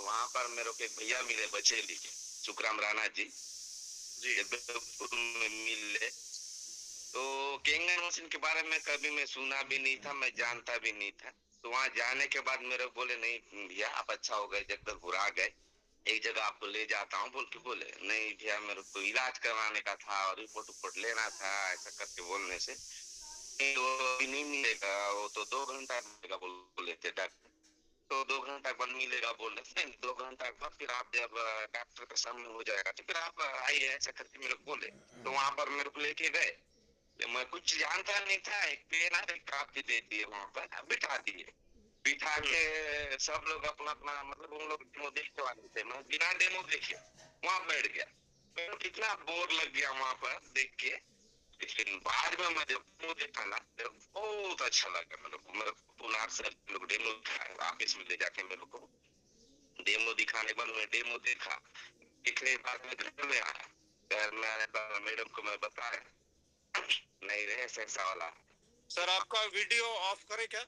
वहां पर मेरे को एक भैया मिले बचेली के, सुखराम राणा जी जगदलपुर में मिले। तो केंगन मशीन के बारे में कभी मैं सुना भी नहीं था, मैं जानता भी नहीं था। तो वहां जाने के बाद मेरे बोले नहीं भैया आप अच्छा हो गए, जगदलपुर आ गए, एक जगह आपको ले जाता हूँ बोल के बोले। नहीं भैया मेरे को इलाज करवाने का था और रिपोर्ट उपोर्ट लेना था, ऐसा करके बोलने से वो अभी नहीं मिलेगा, वो तो 2 घंटा मिलेगा बोले थे डॉक्टर। तो 2 घंटा बाद मिलेगा बोल रहे थे, 2 घंटा बाद फिर आप जब डॉक्टर के सामने हो जाएगा तो फिर आप आइए, ऐसा करके मेरे को बोले। तो वहां पर मेरे को लेके गए, मैं कुछ जानता नहीं था, एक पेन और एक कापी दे दिए, वहां पर बिठा दिए। बिठा के सब लोग अपना अपना मतलब उन लोग डेमो देखने वाले थे, मैं बिना डेमो देखे वहां बैठ गया। मेरे कितना बोर लग गया वहां पर देख के। लेकिन बाद में मैं जब डेमो देखा ना, बहुत अच्छा लगा मेरे को। मेरे पुनार से लोग डेमो दिखाए, ऑफिस में ले जाके मेरे को डेमो दिखाने के बाद मैं डेमो देखा। देखने के बाद मैं घर में आया, घर में आने पर मैडम को मैं बताया, नहीं रे ऐसा वाला। सर आपका वीडियो ऑफ करे क्या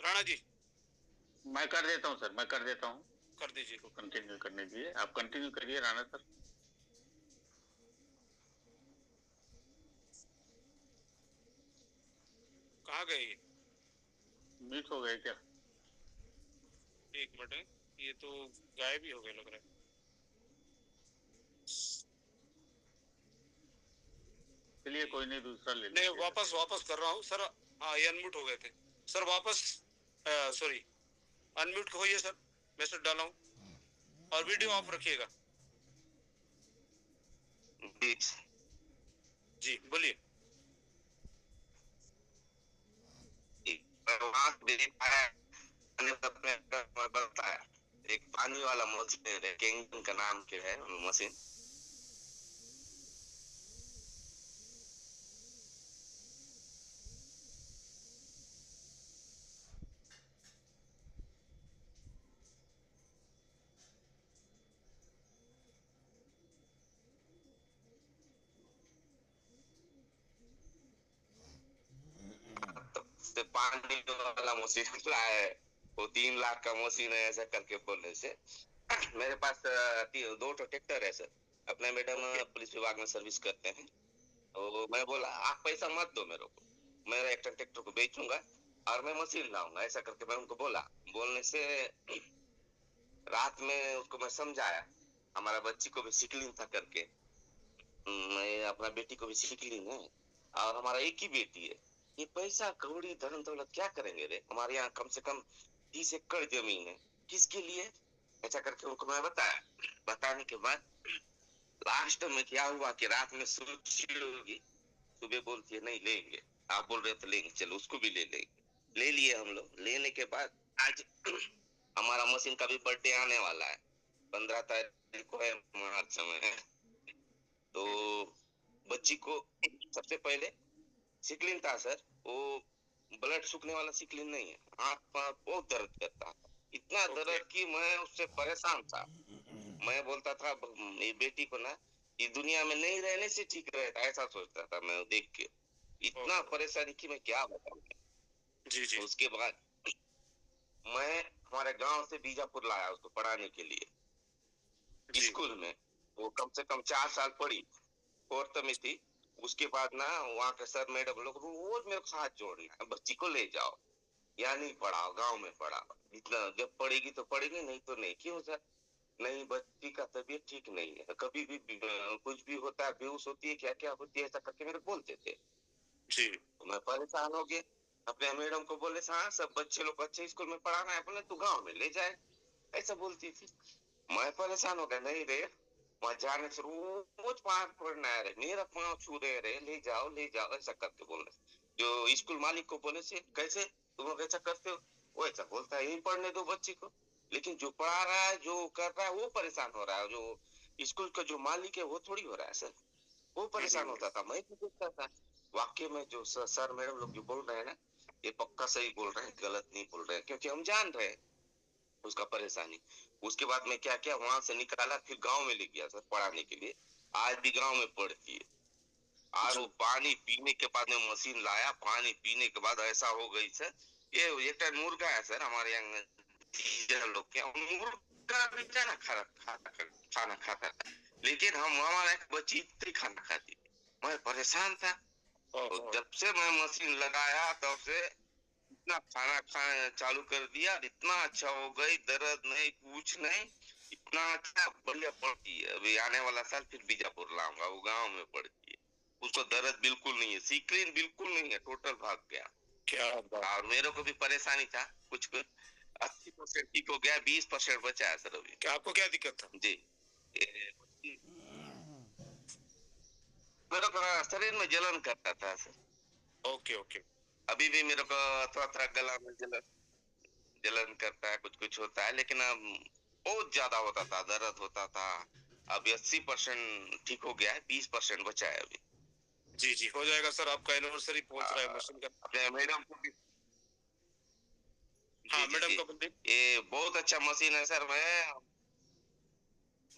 राणा जी? मैं कर देता हूँ सर, मैं कर देता हूँ, कर दीजिए। कंटिन्यू करने दीजिए, आप कंटिन्यू करिए राणा सर। कहाँ गए ये? म्यूट हो गए क्या? एक मिनट, ये तो गायब ही हो गए लग रहा है। चलिए कोई नहीं, दूसरा ले नहीं वापस कर रहा हूँ सर। हाँ ये अनम्यूट हो गए थे सर, वापस सॉरी अनम्यूट होइए सर, मैसेज डाला हूँ और वीडियो ऑफ रखिएगा। जी बोलिए। बताया एक पानी वाला मशीन है, केंगन का नाम के है मशीन। तो पानी वाला मशीन लाया है, वो 3 लाख का मशीन है, ऐसा करके बोलने से मेरे पास 2 ट्रैक्टर है सर। अपने मैडम पुलिस विभाग में सर्विस करते हैं, तो मैं बोला आप पैसा मत दो मेरे को, मेरा एक ट्रैक्टर को बेचूंगा और मैं मशीन लाऊंगा, ऐसा करके मैं उनको बोला। बोलने से रात में उसको मैं समझाया, हमारा बच्ची को भी सिकलिंग था करके, मैं अपना बेटी को भी सिकलिंग है और हमारा एक ही बेटी है, ये पैसा कौड़ी धन दौलत क्या करेंगे रे, हमारे यहाँ कम से कम 30 एकड़ जमीन है, किसके लिए, ऐसा करके उनको मैं बताया। बताने के बाद लास्ट में क्या हुआ कि रात में होगी, सुबह बोलती है नहीं लेंगे, आप बोल रहे थे लेंगे, चलो उसको भी ले लेंगे। ले लिए हम लोग। लेने के बाद आज हमारा मशीन का भी बर्थडे आने वाला है, 15 तारीख को है, मार्च में। तो बच्ची को सबसे पहले सिकलिन था सर, वो ब्लड सूखने वाला सिकलिन नहीं है, हाथ पांव बहुत दर्द करता था, इतना दर्द कि मैं उससे परेशान था। मैं बोलता था ये बेटी को ना ये दुनिया में नहीं रहने से ठीक रहता, ऐसा सोचता था मैं देख के, इतना परेशानी की मैं क्या बताऊं। जी। उसके बाद मैं हमारे गांव से बीजापुर लाया उसको पढ़ाने के लिए स्कूल में। वो कम से कम 4 साल पढ़ी, 4th में थी। उसके बाद ना वहाँ के सर मैडम लोग रोज मेरे को हाथ जोड़ना, बच्ची को ले जाओ या नहीं पढ़ाओ, गांव में पढ़ाओ, इतना जब पढ़ेगी तो पढ़ेगी, नहीं तो नहीं। क्यों सर? नहीं बच्ची का तबीयत ठीक नहीं है, कभी भी कुछ भी होता है, बेहोश होती है, क्या क्या होती है, ऐसा करके मेरे बोलते थे जी। तो मैं परेशान हो गया। अपने मैडम को बोले हाँ सब बच्चे लोग अच्छे स्कूल में पढ़ाना है, बोले तू गाँव में ले जाए, ऐसा बोलती थी। मैं परेशान हो गया, नहीं रे वहां जाने से रोज पाँव पड़ना है, मेरा पाँव छू रहे, ले जाओ ऐसा करके बोलने। जो स्कूल मालिक को बोले से कैसे तुम लोग ऐसा करते हो, वो ऐसा बोलता है यही पढ़ने दो बच्ची को, लेकिन जो पढ़ा रहा है जो कर रहा है वो परेशान हो रहा है, जो स्कूल का जो मालिक है वो थोड़ी हो रहा है सर, वो परेशान होता था। मैं भी देखता था वाक्य में जो सर मैडम लोग जो बोल रहे हैं ना, ये पक्का सही बोल रहे हैं, गलत नहीं बोल रहे हैं, क्योंकि हम जान रहे हैं उसका परेशानी। उसके बाद में क्या क्या वहां से निकाला, फिर गांव में ले गया सर पढ़ाने के लिए। आज भी गांव में पढ़ती है। और वो पानी पीने के बाद में मशीन लाया, पानी पीने के बाद ऐसा हो गई सर। ये एक टाइम मुर्गा है सर हमारे यहाँ जीजा लोग के, मुर्गा भी खाना खाना खाता था, लेकिन हमारा एक बच्ची इतनी खाना खाती थी। मैं परेशान था। तो जब से मैं मशीन लगाया तब से इतना खाना खाना चालू कर दिया, इतना अच्छा हो गई, दर्द नहीं कुछ नहीं, इतना अच्छा बढ़िया पड़ती है। अभी आने वाला साल फिर बीजापुर लाऊंगा, वो गांव में पड़ती है, उसको दर्द बिल्कुल नहीं है, सीक्रेट बिल्कुल नहीं है, टोटल भाग गया। क्या बात। और मेरे को भी परेशानी था, कुछ 80% ठीक हो गया, 20% बचा है सर अभी। क्या आपको क्या दिक्कत था? जी, मेरे को शरीर में जलन करता था सर। Okay okay. अभी भी मेरे को थोड़ा थोड़ा गला में जलन करता है, कुछ कुछ होता है, लेकिन अब बहुत ज्यादा होता था, दर्द होता था। अब 80% ठीक हो गया है, 20% बचा है अभी। जी जी, हो जाएगा सर, आपका एनिवर्सरी पहुंच रहा है मशीन का। अपने मैडम को भी, हाँ मैडम का बंदे, ये बहुत अच्छा मशीन है सर। मैं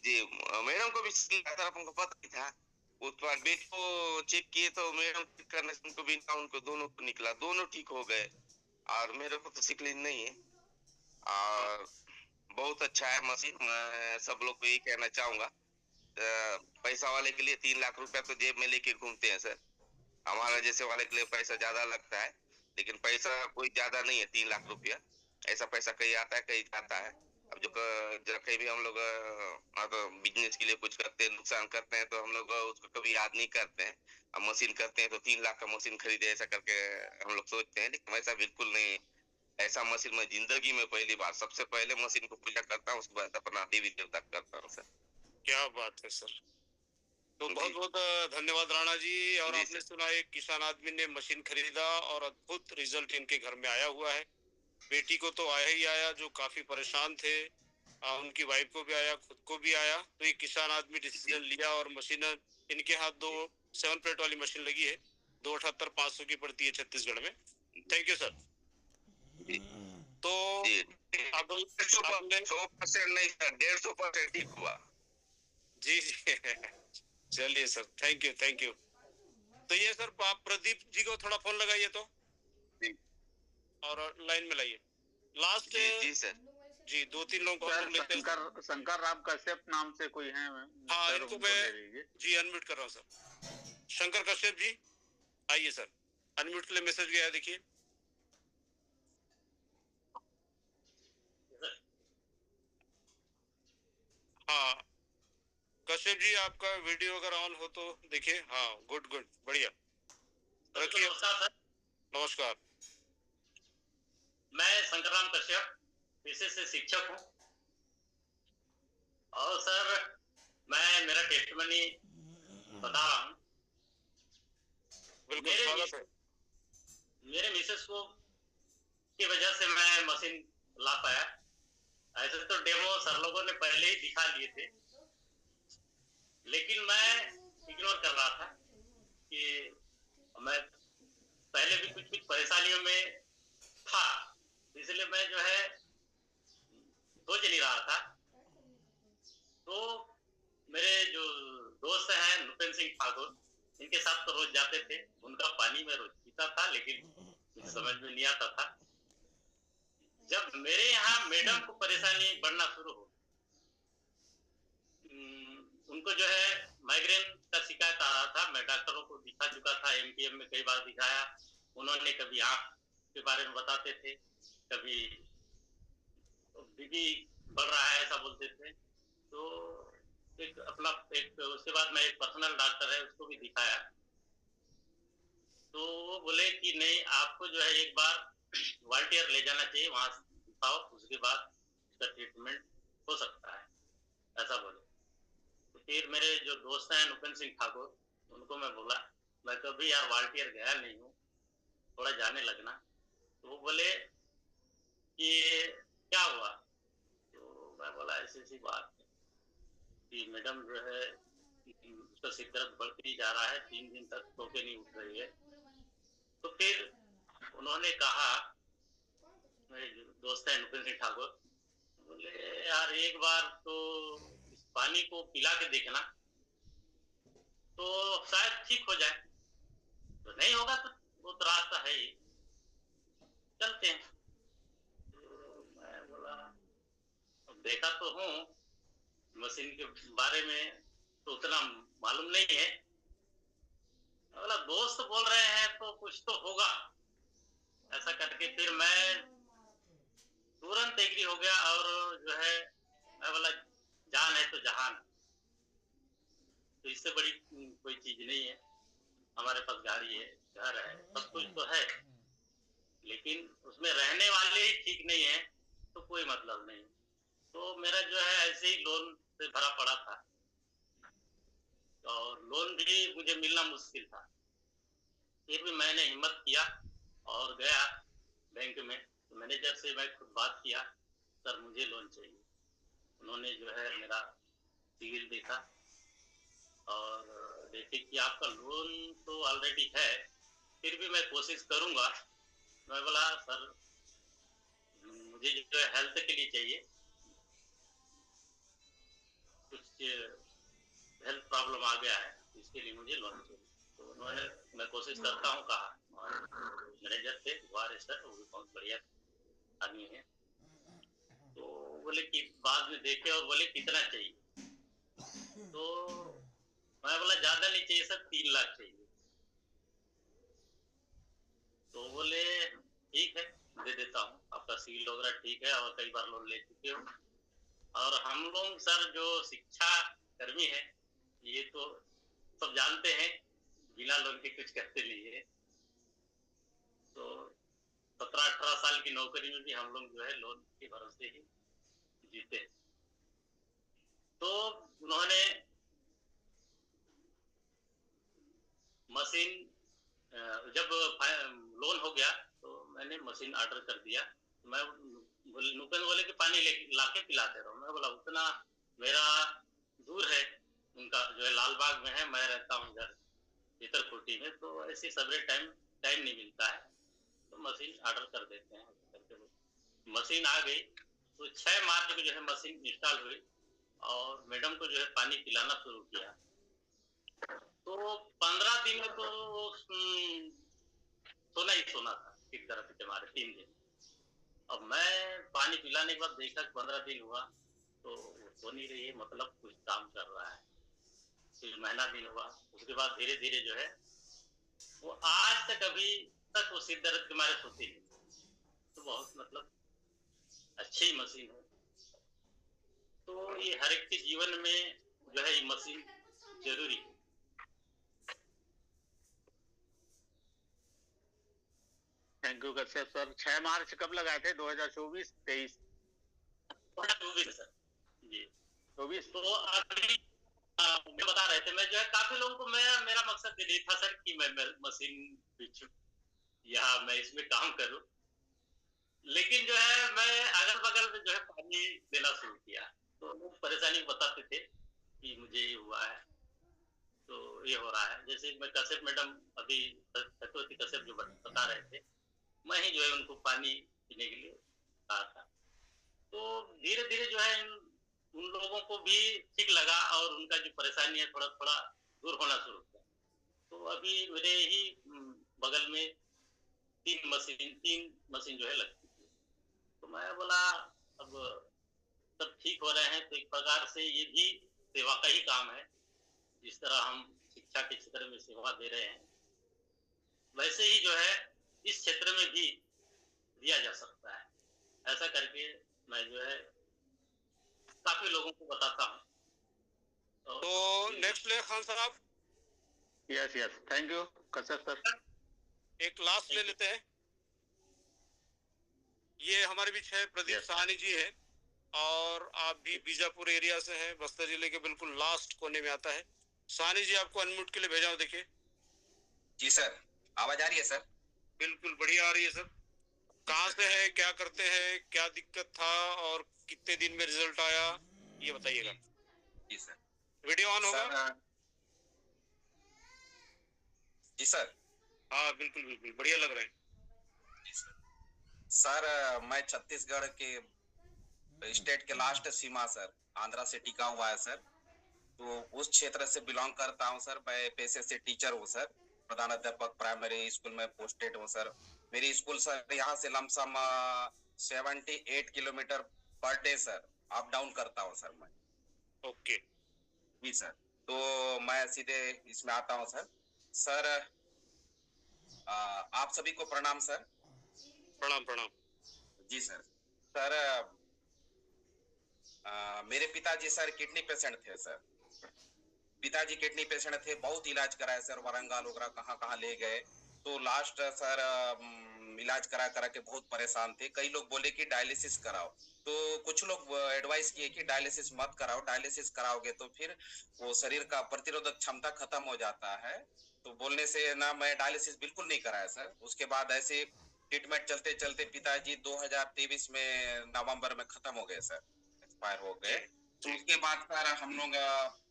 जी मैडम को भी सर, आपको पता ही था। उस बार बेटी को चेक किए तो मैडम चेक करने से उनको भी उनको दोनों को निकला, दोनों ठीक हो गए। और मेरे को तो सिकलिन नहीं है। और बहुत अच्छा है मशीन। मैं सब लोग को यही कहना चाहूंगा, पैसा वाले के लिए 3 लाख रुपया तो जेब में लेके घूमते हैं सर। हमारा जैसे वाले के लिए पैसा ज्यादा लगता है, लेकिन पैसा कोई ज्यादा नहीं है 3 लाख रुपया। ऐसा पैसा कहीं आता है कहीं जाता है। अब जो कहीं भी हम लोग तो बिजनेस के लिए कुछ करते हैं, नुकसान करते हैं, तो हम लोग उसको कभी याद नहीं करते हैं। अब मशीन करते हैं तो 3 लाख का मशीन खरीदे, ऐसा करके हम लोग सोचते हैं, लेकिन ऐसा बिल्कुल नहीं। ऐसा मशीन मैं जिंदगी में पहली बार, सबसे पहले मशीन को पूजा करता हूँ, उसके बाद अपना देवी देवता करता हूँ सर। क्या बात है सर। तो बहुत बहुत धन्यवाद राणा जी। और आपने सुना, एक किसान आदमी ने मशीन खरीदा और अद्भुत रिजल्ट इनके घर में आया हुआ है। बेटी को तो आया ही आया, जो काफी परेशान थे, उनकी वाइफ को भी आया, खुद को भी आया। तो ये किसान आदमी डिसीजन लिया और मशीन इनके हाथ 2 7 प्लेट वाली मशीन लगी है, 278,500 की पड़ती है छत्तीसगढ़ में। Thank you sir. तो अब 100% नहीं सर, 150% ठीक हुआ। जी जी चलिए sir, thank you thank you. तो ये सर आप प्रदीप जी को थोड़ा फोन लगाइए तो, और लाइन में लाइए। लास्ट जी सर जी, 2-3 लोगों को शंकर राम कश्यप नाम से कोई है? हाँ, इनको मैं जी अनम्यूट कर रहा हूँ सर। शंकर कश्यप जी आइए सर, अनम्यूट के लिए मैसेज गया है, देखिए। हाँ कश्यप जी, आपका वीडियो अगर ऑन हो तो देखिए। हाँ गुड गुड, बढ़िया रखिए। नमस्कार, मैं शंकरराम कश्यप पेशे से शिक्षक हूँ। और सर मैं मेरा टेस्टमनी बता रहा हूँ। मेरे मिसेस को की वजह से मैं मशीन ला पाया। ऐसे तो डेमो सर लोगों ने पहले ही दिखा लिए थे, लेकिन मैं इग्नोर कर रहा था कि मैं पहले भी कुछ परेशानियों में था, इसलिए मैं जो है सोच नहीं रहा था। तो मेरे जो दोस्त हैं नुपेंद्र सिंह ठाकुर, इनके साथ तो रोज जाते थे, उनका पानी में रोज पीता था, लेकिन कुछ समझ में नहीं आता था। जब मेरे यहाँ मैडम को परेशानी बढ़ना शुरू हो, उनको जो है माइग्रेन का शिकायत आ रहा था। मैं डॉक्टरों को दिखा चुका था, एमपीएम में कई बार दिखाया। उन्होंने कभी आंख के बारे में बताते थे, कभी बीपी बढ़ रहा है ऐसा बोलते थे। तो उसके बाद मैं एक पर्सनल डॉक्टर है उसको भी दिखाया, तो वो बोले कि नहीं, आपको जो है एक बार वाल्टियर ले जाना चाहिए, वहां दिखाओ, उसके बाद इसका ट्रीटमेंट हो सकता है, ऐसा बोले। तो फिर मेरे जो दोस्त हैं नुपेंद्र सिंह ठाकुर, उनको मैं बोला, मैं कभी यार वाल्टियर गया नहीं हूँ, थोड़ा जाने लगना। तो वो बोले कि क्या हुआ? तो मैं बोला ऐसी ऐसी बात है कि मैडम जो है उसका सिर दर्द बढ़ते ही जा रहा है, 3 दिन तक सो के नहीं उठ रही है। तो फिर उन्होंने कहा, मेरे दोस्त है नुपेंद्र सिंह ठाकुर, बोले यार एक बार तो इस पानी को पिला के देखना तो शायद ठीक हो जाए। तो नहीं होगा तो वो तो रास्ता है ही, चलते हैं। तो मैं बोला, अब देखा तो हूँ, मशीन के बारे में तो उतना मालूम नहीं है। बोला दोस्त बोल रहे हैं तो कुछ तो होगा, ऐसा करके फिर मैं तुरंत एग्री हो गया। और जो है मैं बोला जान है तो जहान, तो इससे बड़ी कोई चीज नहीं है। हमारे पास गाड़ी है, घर है, सब कुछ तो है, लेकिन उसमें रहने वाले ही ठीक नहीं है तो कोई मतलब नहीं। तो मेरा जो है ऐसे ही लोन से भरा पड़ा था, और लोन भी मुझे मिलना मुश्किल था। फिर भी मैंने हिम्मत किया और गया बैंक में। तो मैनेजर से मैं खुद बात किया, सर मुझे लोन चाहिए। उन्होंने जो है मेरा सिविल देखा और देखे कि आपका लोन तो ऑलरेडी है, फिर भी मैं कोशिश करूंगा। मैं बोला सर मुझे जो है हेल्थ के लिए चाहिए, कुछ हेल्थ प्रॉब्लम आ गया है, इसके लिए मुझे लोन चाहिए। तो उन्होंने मैं कोशिश करता हूँ कहा, और मैनेजर थे गुहार सर, वो भी बहुत बढ़िया आदमी है। तो बोले कि बाद में देखे और बोले कितना चाहिए। तो मैं बोला ज्यादा नहीं चाहिए सर, 3 लाख चाहिए। तो बोले ठीक है दे देता हूँ, आपका सिविल वगैरह ठीक है और कई बार लोन ले चुके हो। और हम लोग सर जो शिक्षा कर्मी है, ये तो सब जानते हैं बिना लोन के कुछ करते नहीं है। तो 17-18 साल की नौकरी में भी हम लोग जो है लोन के भरोसे ही जीते। तो उन्होंने मशीन जब लोन हो गया तो मैंने मशीन ऑर्डर कर दिया। मैं नुपेंद्र बोले कि पानी लाके पिलाते रहो। मैं बोला उतना मेरा दूर है, उनका जो है लालबाग में है, मैं रहता हूँ इधर चित्रकूटी में, तो ऐसे सवेरे टाइम नहीं मिलता है, तो मशीन ऑर्डर कर देते हैं। मशीन आ गई तो 6 मार्च को जो है मशीन इंस्टॉल हुई और मैडम को जो है पानी पिलाना शुरू किया। तो 15 दिन में तो सोना ही सोना था एक तरह से हमारे 3 दिन। अब मैं पानी पिलाने के बाद देखा 15 दिन हुआ तो सो नहीं रही है, मतलब कुछ काम कर रहा है। फिर महीना दिन हुआ, उसके बाद धीरे धीरे जो है वो आज तक अभी तक वो सिर दर्द के मारे सोती नहीं। तो बहुत मतलब अच्छी मशीन है। तो ये हर एक के जीवन में जो है ये मशीन जरूरी है। Thank you Kashyap sir. 6 मार्च कब लगाए थे? 2024-23? 24 सर जी 24। तो अभी मैं बता रहे थे, मैं जो है काफी लोगों को मेरा मकसद ये नहीं था सर कि मैं मशीन बेचूं या मैं इसमें काम करूं, लेकिन जो है मैं अगल बगल में जो है पानी देना शुरू किया तो वो परेशानी बताते थे कि मुझे ये हुआ है, तो ये हो रहा है। जैसे मैं कश्यप मैडम अभी सत्यवती कश्यप जो बता रहे थे, मैं ही जो है उनको पानी पीने के लिए कहा था। तो धीरे धीरे जो है उन लोगों को भी ठीक लगा और उनका जो परेशानी है थोड़ा थोड़ा दूर होना शुरू किया। तो अभी मेरे ही बगल में 3 मशीन जो है लगती थी। तो मैं बोला अब सब ठीक हो रहे हैं तो एक प्रकार से ये भी सेवा का ही काम है। जिस तरह हम शिक्षा के क्षेत्र में सेवा दे रहे हैं, वैसे ही जो है इस क्षेत्र में भी दिया जा सकता है। ऐसा करके मैं जो है काफी लोगों को बताता हूँ। तो नेक्स्ट ले खान साहब। Yes yes, thank you Kashyap sir. एक लास्ट ले लेते हैं। ये हमारे बीच है प्रदीप साहनी जी है, और आप भी बीजापुर एरिया से हैं, बस्तर जिले के बिल्कुल लास्ट कोने में आता है। साहनी जी आपको अनम्यूट के लिए भेजा हूं, देखिए। जी सर, आवाज आ रही है सर? बिल्कुल बढ़िया आ रही है सर। कहाँ से है, क्या करते हैं, क्या दिक्कत था और कितने दिन में रिजल्ट आया, ये बताइएगा। जी सर। वीडियो ऑन होगा? जी सर। हाँ बिल्कुल बिल्कुल बढ़िया लग रहा है। सर मैं छत्तीसगढ़ के स्टेट के लास्ट सीमा सर, आंध्रा से टिका हुआ है सर। तो उस क्षेत्र से बिलोंग करता हूँ सर। मैं पेशे से टीचर हूँ सर, प्रधानाध्यापक प्राइमरी स्कूल में पोस्टेड हूँ सर। मेरी स्कूल सर यहाँ से lump sum 78 kilometre per day sir up down करता हूँ सर मैं। ओके जी सर। तो मैं सीधे इसमें आता हूँ सर। सर आप सभी को प्रणाम सर। प्रणाम प्रणाम। जी सर। सर मेरे पिताजी सर किडनी पेशेंट थे सर। पिताजी किडनी पेशेंट थे, बहुत इलाज कराए सर, वारंगल वगैरह कहाँ कहाँ ले गए। तो लास्ट सर इलाज करा करा के बहुत परेशान थे। कई लोग बोले कि डायलिसिस कराओ, तो कुछ लोग एडवाइस किए कि डायलिसिस मत कराओ, डायलिसिस कराओगे तो फिर वो शरीर का प्रतिरोधक क्षमता खत्म हो जाता है। तो बोलने से ना मैं डायलिसिस बिल्कुल नहीं कराया सर। उसके बाद ऐसे ट्रीटमेंट चलते चलते पिताजी 2023 में नवंबर में खत्म हो गए सर, एक्सपायर हो गए। तो उसके बाद सर हम लोग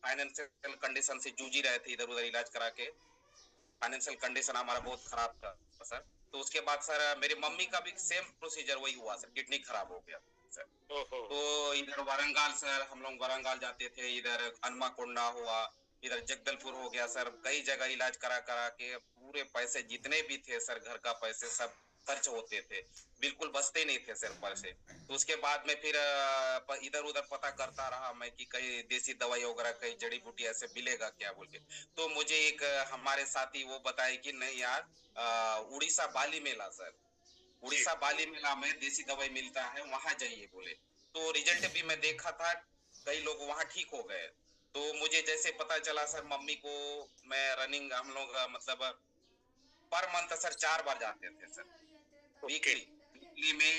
फाइनेंशियल कंडीशन से जूझ ही रहे थे, इधर उधर इलाज करा के फाइनेंशियल कंडीशन हमारा बहुत खराब था सर। तो उसके बाद सर मेरी मम्मी का भी सेम प्रोसीजर वही हुआ सर, किडनी खराब हो गया सर। तो इधर वारंगल सर, हम लोग वारंगल जाते थे, इधर हनुमाकोंडा हुआ, इधर जगदलपुर हो गया सर, कई जगह इलाज करा करा के पूरे पैसे जितने भी थे सर, घर का पैसे सब खर्च होते थे, बिल्कुल बचते नहीं थे सर पैसे। तो उसके बाद में फिर इधर उधर पता करता रहा मैं कि कहीं देसी दवाई वगैरह, कहीं जड़ी बूटी ऐसे मिलेगा क्या बोल के। तो मुझे एक हमारे साथी वो बताए कि नहीं यार, उड़ीसा बाली मेला सर, उड़ीसा बाली मेला में देसी दवाई मिलता है, वहां जाइए बोले। तो रिजल्ट भी मैं देखा था, कई लोग वहां ठीक हो गए। तो मुझे जैसे पता चला सर, मम्मी को मैं रनिंग, हम लोग मतलब पर मंथ सर 4 बार जाते थे सर, वीकली में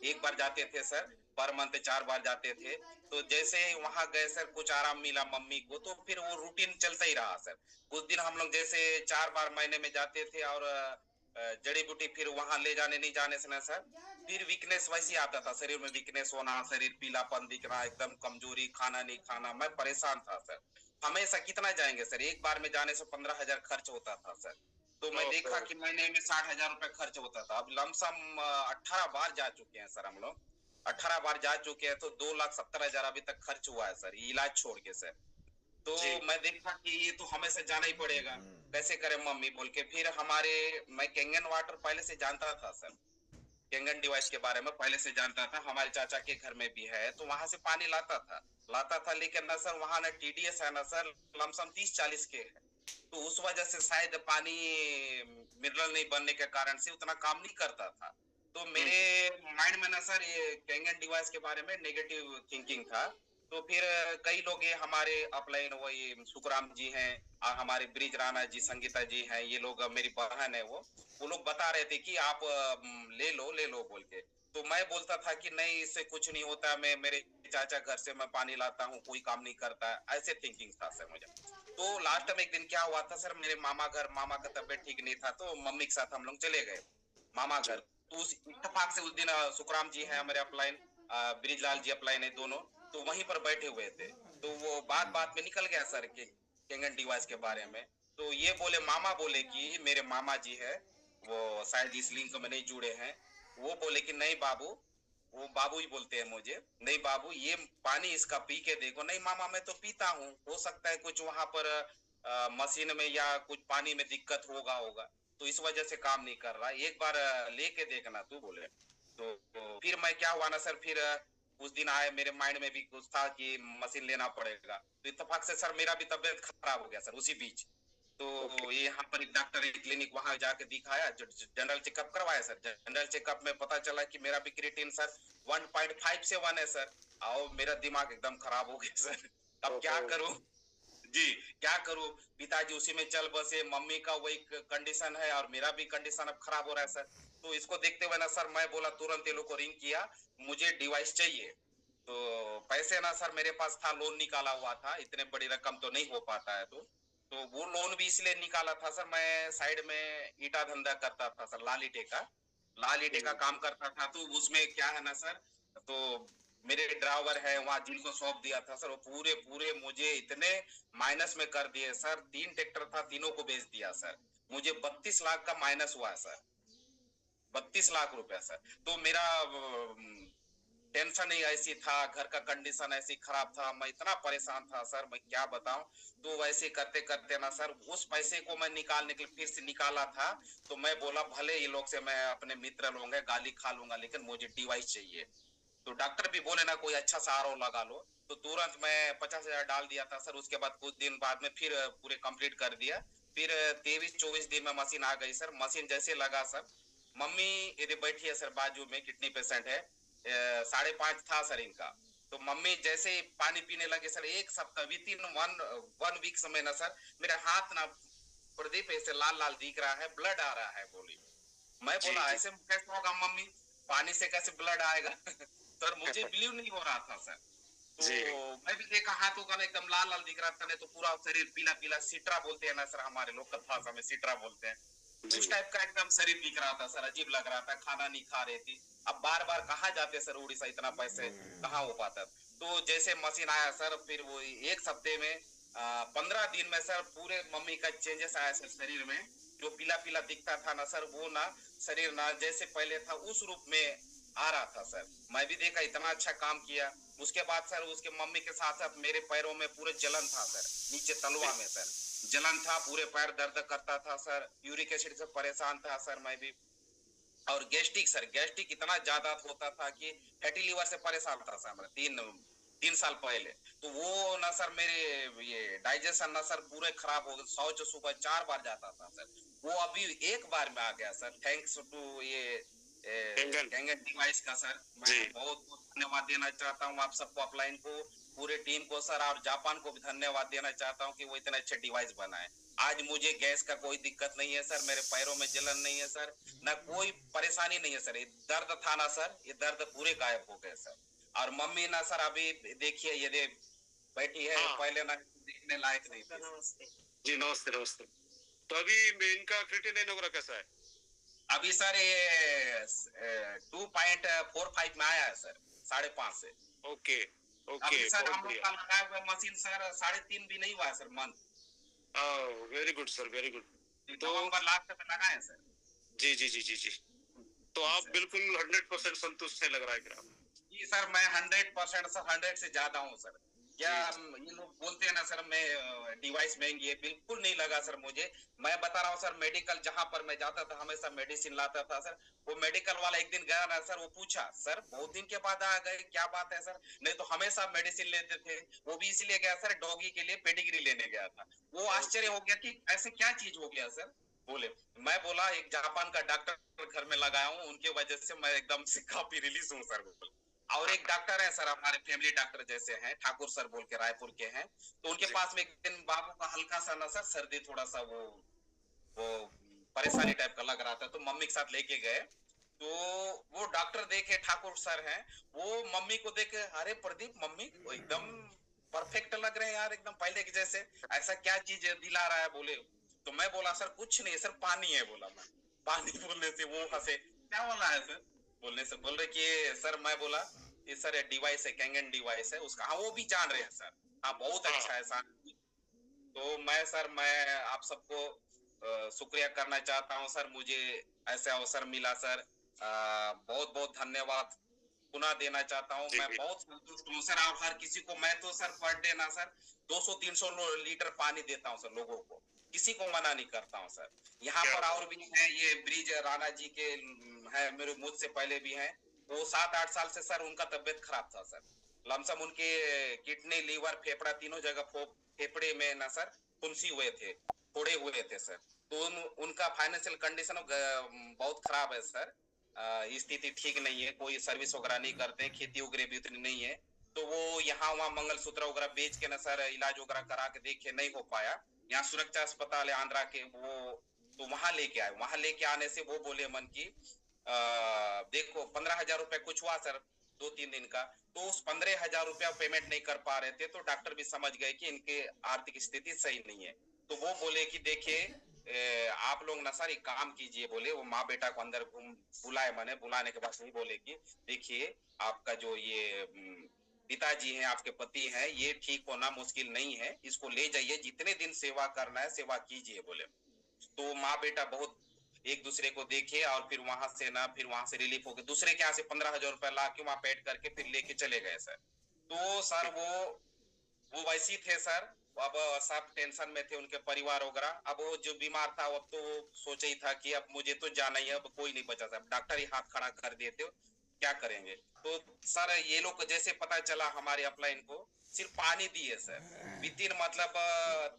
1 बार जाते थे सर, पर मंथ 4 बार जाते थे। तो जैसे वहां गए सर, कुछ आराम मिला मम्मी को, तो फिर वो रूटीन चलता ही रहा सर। कुछ दिन हम लोग जैसे 4 बार महीने में जाते थे, और जड़ी बूटी फिर वहां ले जाने नहीं जाने से ना सर, फिर वीकनेस वैसे आता था, शरीर में वीकनेस होना, शरीर पीलापन दिखना, एकदम कमजोरी, खाना नहीं खाना, मैं परेशान था सर। हमेशा कितना जाएंगे सर, एक बार में जाने से 15,000 खर्च होता था सर। तो मैं देखा कि महीने में 60,000 रुपए खर्च होता था। अब लमसम 18 बार जा चुके हैं सर हम लोग, 18 बार जा चुके हैं, तो 2,70,000 अभी तक खर्च हुआ है सर, इलाज छोड़ के सर। तो मैं देखा कि ये तो हमें से जाना ही पड़ेगा, कैसे करें मम्मी बोल के। फिर मैं कैंगन वाटर पहले से जानता था सर, कैंगन डिवाइस के बारे में पहले से जानता था, हमारे चाचा के घर में भी है, तो वहां से पानी लाता था। लेकिन ना सर वहां ना TDS है ना सर, लमसम 30-40 के है। तो उस वजह से शायद पानी मिनरल नहीं बनने के कारण से उतना काम नहीं करता था। तो मेरे माइंड में ना सर ये कैंगन डिवाइस के बारे में नेगेटिव थिंकिंग था। तो फिर कई लोग, ये हमारे अपलाइन वही सुखराम जी हैं, और हमारे ब्रिज राणा जी, संगीता जी हैं, ये लोग मेरी बहन है, वो लोग बता रहे थे कि आप ले लो बोल के। तो मैं बोलता था कि नहीं, इससे कुछ नहीं होता, मैं मेरे चाचा घर से मैं पानी लाता हूँ, कोई काम नहीं करता, ऐसे थिंकिंग था सर मुझे। तो लास्ट में एक दिन क्या हुआ था सर, मेरे मामा का तबीयत ठीक नहीं था, तो मम्मी के साथ हम लोग चले गए मामा घर। तो उस इत्तेफाक से उस दिन सुखराम जी हैं हमारे अपलाइन, ब्रिजलाल जी अपलाइन है दोनों, तो वहीं पर बैठे हुए थे। तो वो बात में निकल गया सर के कैंगन डिवाइस के बारे में। तो ये बोले, मामा बोले कि मेरे मामा जी है, वो शायद इस लिंक में नहीं जुड़े हैं, वो बोले कि नहीं बाबू, वो बाबू ही बोलते हैं मुझे, नहीं बाबू ये पानी इसका पी के देखो। नहीं मामा मैं तो पीता हूँ, हो सकता है कुछ वहां पर मशीन में या कुछ पानी में दिक्कत होगा, तो इस वजह से काम नहीं कर रहा, एक बार लेके देखना तू बोले। तो फिर मैं क्या हुआ ना सर, फिर उस दिन आए, मेरे माइंड में भी कुछ था कि मशीन लेना पड़ेगा। तो इत्तेफाक से सर मेरा भी तबियत खराब हो गया सर उसी बीच। तो ये यहाँ पर एक डॉक्टर क्लिनिक, वहां जाके दिखाया, जनरल चेकअप करवाया सर। जनरल चेकअप में पता चला कि मेरा भी क्रिएटिन सर 1.5 से 1 है सर। और मेरा दिमाग एकदम खराब हो गया सर, अब क्या करूं जी, क्या करूं। पिताजी उसी में चल बसे, मम्मी का वही कंडीशन है, और मेरा भी कंडीशन अब खराब हो रहा है सर। तो इसको देखते हुए ना सर, मैं बोला तुरंत ये लोग को रिंग किया, मुझे डिवाइस चाहिए। तो पैसे ना सर मेरे पास था, लोन निकाला हुआ था, इतने बड़ी रकम तो नहीं हो पाता है। तो वो लोन भी इसलिए निकाला था सर, मैं साइड में ईटा धंधा करता था सर, लाल ईटे का काम करता था। तो उसमें क्या है ना सर, तो मेरे ड्राइवर है वहाँ, जिनको सौंप दिया था सर, वो पूरे मुझे इतने माइनस में कर दिए सर। 3 ट्रैक्टर था, तीनों को बेच दिया सर, मुझे 32 लाख का माइनस हुआ सर। 32 लाख रुपया सर। तो मेरा टेंशन ही ऐसी था, घर का कंडीशन ऐसी खराब था, मैं इतना परेशान था सर, मैं क्या बताऊं। तो वैसे करते करते ना सर, उस पैसे को मैं निकालने के लिए फिर से निकाला था। तो मैं बोला भले ये लोग से मैं अपने मित्र लोग हैं गाली खा लूंगा, लेकिन मुझे डिवाइस चाहिए। तो डॉक्टर भी बोले ना कोई अच्छा सा आरओ लगा लो। तो तुरंत मैं 50,000 डाल दिया था सर। उसके बाद कुछ दिन बाद में फिर पूरे कंप्लीट कर दिया। फिर 23-24 दिन में मशीन आ गई सर। मशीन जैसे लगा सर, मम्मी यदि बैठी है सर बाजू में, किडनी पेशेंट है, 5.5 था सर इनका। तो मम्मी जैसे ही पानी पीने लगे सर, एक सप्ताह विदिन वन वीक समय ना सर, मेरा हाथ ना प्रदीप ऐसे लाल लाल दिख रहा है, ब्लड आ रहा है। बोली, मैं बोला ऐसे कैसे होगा मम्मी, पानी से कैसे ब्लड आएगा? सर मुझे बिलीव नहीं हो रहा था सर। तो मैं भी देखा हाथों का एकदम लाल लाल दिख रहा था, नहीं तो पूरा शरीर पीला पीला, सिट्रा बोलते हैं ना सर, हमारे लोकल भाषा में सिट्रा बोलते हैं, उस टाइप का एकदम शरीर दिख रहा था सर। अजीब लग रहा था, खाना नहीं खा रही थी। अब बार बार कहाँ जाते सर उड़ीसा, इतना पैसे कहाँ हो पाता। तो जैसे मशीन आया सर, फिर वो एक हफ्ते में 15 दिन में सर पूरे मम्मी का चेंजेस आया सर शरीर में। जो पीला पीला दिखता था ना सर, वो ना शरीर ना जैसे पहले था उस रूप में आ रहा था सर। मैं भी देखा इतना अच्छा काम किया। उसके बाद सर उसके मम्मी के साथ साथ मेरे पैरों में पूरे जलन था सर, नीचे तलवा में सर जलन था, पूरे पैर दर्द करता था सर। यूरिक एसिड से परेशान था सर मैं भी। और गैस्ट्रिक सर, गैस्ट्रिक इतना ज्यादा होता था कि फैटी लिवर से परेशान था सर मैं 3 साल पहले। तो वो ना सर मेरे ये डाइजेशन ना सर पूरे खराब हो गए। शौच सुबह 4 बार जाता था सर, वो अभी एक बार में आ गया सर, थैंक्स टू ये कैंगन डिवाइस का सर। मैं बहुत बहुत धन्यवाद देना चाहता हूँ आप सबको, अपलाइन को, पूरे टीम को सर, और जापान को भी धन्यवाद देना चाहता हूँ कि वो इतने अच्छे डिवाइस बनाए। आज मुझे गैस का कोई दिक्कत नहीं है सर, मेरे पैरों में जलन नहीं है सर, ना कोई परेशानी नहीं है सर। ये दर्द था ना सर, ये दर्द पूरे गायब हो गए सर। और मम्मी ना सर अभी देखिए ये बैठी है, पहले ना देखने लायक नहीं थी। नमस्ते जी, नमस्ते नमस्ते। तो अभी इनका क्रिएटिनिन वगैरह कैसा है? अभी सर ये 2.45 में आया है सर, 5.5 से। ओके ओके, अभी सर हम लोग का लगाया हुआ मशीन सर 3.5 भी नहीं हुआ है sir month. Very good sir, very good. तो नवंबर लास्ट तक लगाए सर। जी जी जी जी जी। तो आप बिल्कुल 100% संतुष्ट है लग रहा है कि आप? जी सर, मैं 100% सर, 100 से ज्यादा हूँ सर। क्या ये लोग बोलते हैं ना सर मैं डिवाइस महंगी है, बिल्कुल नहीं लगा सर मुझे। मैं बता रहा हूँ सर, मेडिकल जहाँ पर मैं जाता था हमेशा मेडिसिन लाता था सर। वो मेडिकल वाला एक दिन गया ना सर, वो पूछा सर बहुत दिन के बाद आ गए, क्या बात है सर? नहीं तो हमेशा मेडिसिन लेते थे। वो भी इसलिए गया सर, डॉगी के लिए पेडिग्री लेने गया था। वो आश्चर्य हो गया कि ऐसे क्या चीज हो गया सर। बोले, मैं बोला एक जापान का डॉक्टर घर में लगाया हूँ, उनके वजह से मैं एकदम से काफी रिलीज हूँ सर। बोले, और एक डॉक्टर है सर हमारे फैमिली डॉक्टर जैसे हैं, ठाकुर सर बोल के, रायपुर के हैं। तो उनके पास में एक दिन बाबू का हल्का सा ना सर सर्दी, थोड़ा सा वो परेशानी टाइप का लग रहा था, तो मम्मी के साथ लेके गए। तो वो डॉक्टर देखे, ठाकुर सर हैं, वो मम्मी को देखे, अरे प्रदीप मम्मी एकदम परफेक्ट लग रहे हैं यार, एकदम पहले के जैसे, ऐसा क्या चीज दिला रहा है? बोले, तो मैं बोला सर कुछ नहीं सर, पानी है। बोला मैं, पानी बोलने से वो हंसे, क्या बोला है सर? बोलने से बोल रहे कि सर, मैं बोला ये सर डिवाइस है, कैंगन डिवाइस है उसका। हाँ वो भी जान रहे हैं सर, हाँ बहुत अच्छा है सर। तो मैं आप सबको शुक्रिया करना चाहता हूँ सर, मुझे ऐसे अवसर मिला सर। बहुत बहुत धन्यवाद पुनः देना चाहता हूँ। मैं बहुत संतुष्ट हूँ सर। और हर किसी को मैं तो सर पर डे ना सर 200-300 लीटर पानी देता हूँ सर लोगों को, किसी को मना नहीं करता हूँ सर। यहाँ पर और भी है, ये ब्रिज राणा जी के है, मेरे मुझसे पहले भी हैं। वो 7-8 साल से सर उनका तबियत खराब था सर। लमसम उनके किडनी, लीवर, फेफड़ा तीनों जगह, फेफड़े में ना सर फुंसी हुए थे, फोड़े हुए थे सर। तो उनका फाइनेंशियल कंडीशन बहुत खराब है सर। स्थिति ठीक नहीं है, कोई सर्विस वगैरह नहीं करते, खेती वगैरह भी उतनी नहीं है। तो वो यहाँ वहाँ मंगलसूत्र वगैरह बेच के ना सर इलाज वगैरह करा के देखे, नहीं हो पाया। यहाँ सुरक्षा अस्पताल है आंध्रा के, वो तो वहां लेके आए। वहां लेके आने से वो बोले मन की देखो 15,000 रुपए कुछ हुआ सर 2-3 दिन का। तो उस 15,000 रुपया पेमेंट नहीं कर पा रहे थे, तो डॉक्टर भी समझ गए कि इनके आर्थिक स्थिति सही नहीं है। तो वो बोले कि देखिए आप लोग ना सर एक काम कीजिए। बोले, वो माँ बेटा को अंदर बुलाए, मैंने बुलाने के बाद नहीं बोले कि देखिए आपका जो ये पिताजी हैं, आपके पति हैं, ये ठीक होना मुश्किल नहीं है, इसको ले जाइए, जितने दिन सेवा करना है सेवा कीजिए। बोले, तो माँ बेटा बहुत एक दूसरे को देखे और फिर वहां से ना फिर वहां से रिलीफ होके दूसरे के यहाँ से 15,000 रुपया ला के वहां पेड करके फिर लेके चले गए सर। तो सर वो वैसे ही थे सर। अब सब टेंशन में थे उनके परिवार वगैरह। अब वो जो बीमार था अब तो सोचा ही था कि अब मुझे तो जाना ही है, अब कोई नहीं बचा सर। डॉक्टर ही हाथ खड़ा कर दिए थे, क्या करेंगे। तो सर ये लोग जैसे पता चला हमारे अपलाइन को सिर्फ पानी दिए सर। विदिन मतलब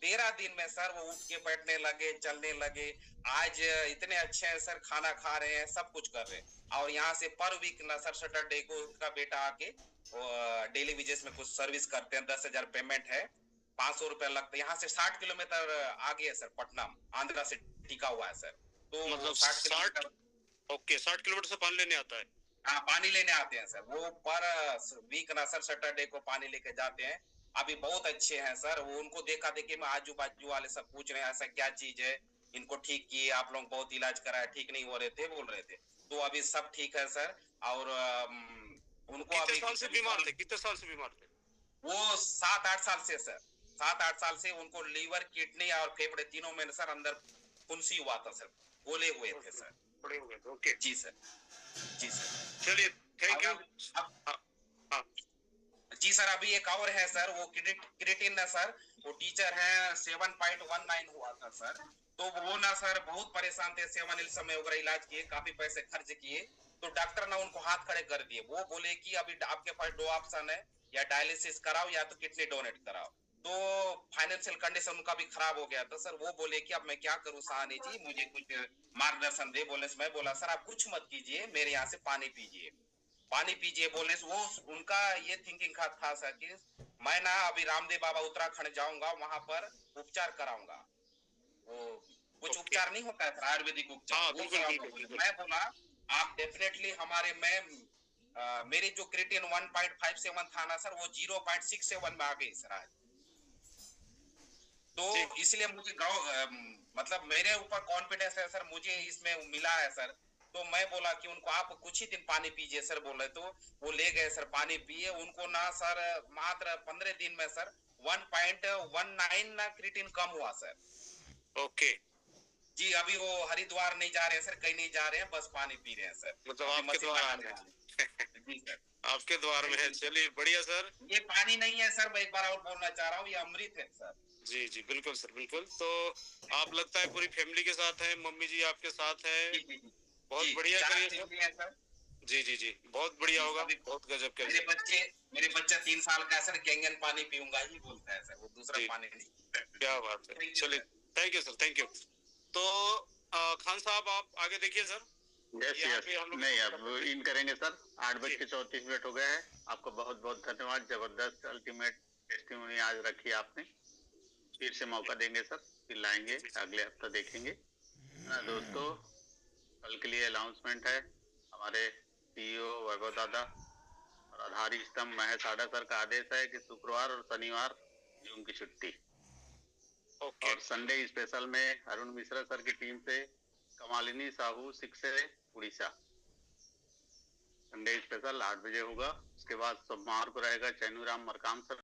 13 दिन में सर वो उठ के बैठने लगे, चलने लगे। आज इतने अच्छे हैं सर, खाना खा रहे हैं, सब कुछ कर रहे हैं। और यहाँ से पर वीक ना सर सैटरडे को उनका बेटा आके डेली वेजेस में कुछ सर्विस करते हैं, 10,000 पेमेंट है, 500 रुपया लगता है। यहाँ से 60 किलोमीटर आगे है सर, पटना आंध्रा से टिका हुआ है सर। तो मतलब 60 किलोमीटर। ओके, 60 किलोमीटर से पानी लेने आता है। हाँ, पानी लेने आते हैं सर वो पर वीक ना सर सैटरडे को पानी लेके जाते हैं। अभी बहुत अच्छे हैं सर। वो उनको देखा देखी में आजू बाजू वाले सब पूछ रहे हैं ऐसा क्या चीज है, इनको ठीक किए, आप लोग बहुत इलाज कराया, ठीक नहीं हो रहे थे, बोल रहे थे। तो अभी सब ठीक है सर। और उनको कितने साल से बीमार थे? कितने साल से बीमार थे वो? 7-8 साल से सर, 7-8 साल से उनको लीवर, किडनी और फेफड़े तीनों में सर अंदर फुंसी हुआ था सर, गोले हुए थे सर, पड़े हुए थे। ओके जी सर, जी सर। चलिए, थैंक यू। जी सर, अभी एक और है सर, वो क्रिएटिन ना सर, वो टीचर है 7.19 हुआ था सर। तो वो ना सर बहुत परेशान थे, 7 इल समय वगैरह इलाज किए, काफी पैसे खर्च किए। तो डॉक्टर ने उनको हाथ खड़े कर दिए। वो बोले कि अभी आपके पास 2 ऑप्शन है, या डायलिसिस कराओ या तो किडनी डोनेट कराओ। तो फाइनेंशियल कंडीशन उनका भी खराब हो गया था सर। वो बोले कि अब मैं क्या करूं सहानी जी, मुझे कुछ मार्गदर्शन दे। बोलने से मैं बोला सर आप कुछ मत कीजिए, मेरे यहाँ से पानी पीजिए, पानी पीजिए। बोलने से वो उनका ये थिंकिंग था सर कि मैं ना अभी रामदेव बाबा उत्तराखंड जाऊंगा, वहां पर उपचार कराऊंगा। वो कुछ उपचार नहीं होता है आयुर्वेदिक उपचार, वो कराऊंगा। मैं बोला आप डेफिनेटली हमारे में मेरी जो क्रिएटिन 1.57 था ना सर, वो 0.67 में आ गई सर आज। तो इसलिए मुझे मतलब मेरे ऊपर कॉन्फिडेंस है सर, मुझे इसमें मिला है सर। तो मैं बोला कि उनको आप कुछ ही दिन पानी पीजिए सर, बोले तो वो ले गए सर, पानी पिए। उनको ना सर मात्र 15 दिन में सर 1.19 ना क्रिएटिन कम हुआ सर। ओके जी, अभी वो हरिद्वार नहीं जा रहे हैं सर, कहीं नहीं जा रहे हैं, बस पानी पी रहे हैं सर। मतलब आपके द्वार में जी सर, आपके द्वार में है। चलिए बढ़िया सर। ये पानी नहीं है सर, मैं एक बार और बोलना चाह रहा हूँ, ये अमृत है सर। जी जी बिल्कुल सर, बिल्कुल। तो आप लगता है पूरी फैमिली के साथ हैं, मम्मी जी आपके साथ हैं, बहुत बढ़िया करिए सर। जी जी जी, बहुत बढ़िया होगा, बहुत गजब के। मेरे बच्चा 3 साल का है सर, गंगन पानी पीऊंगा ही बोलता है सर, वो दूसरा पानी नहीं। क्या बात है। चलिए, thank you sir, thank you. तो खान साहब आप आगे देखिए सर। यस नहीं, अब इन करेंगे सर। 8:34 हो गए हैं। आपको बहुत बहुत धन्यवाद। जबरदस्त अल्टीमेट टेस्टिमोनी आज रखी आपने। फिर से मौका देंगे सर, फिर लाएंगे, अगले हफ्ता देखेंगे ना दोस्तों। कल के लिए अनाउंसमेंट है, हमारे सीईओ वैभव दादा और आधारी स्तंभ महेश आडा सर का आदेश है कि शुक्रवार और शनिवार जून की छुट्टी। और संडे स्पेशल में अरुण मिश्रा सर की टीम से कमालिनी साहू सिक्से उड़ीसा। संडे स्पेशल 8 बजे होगा। उसके बाद सोमवार को रहेगा चैनूराम मरकाम सर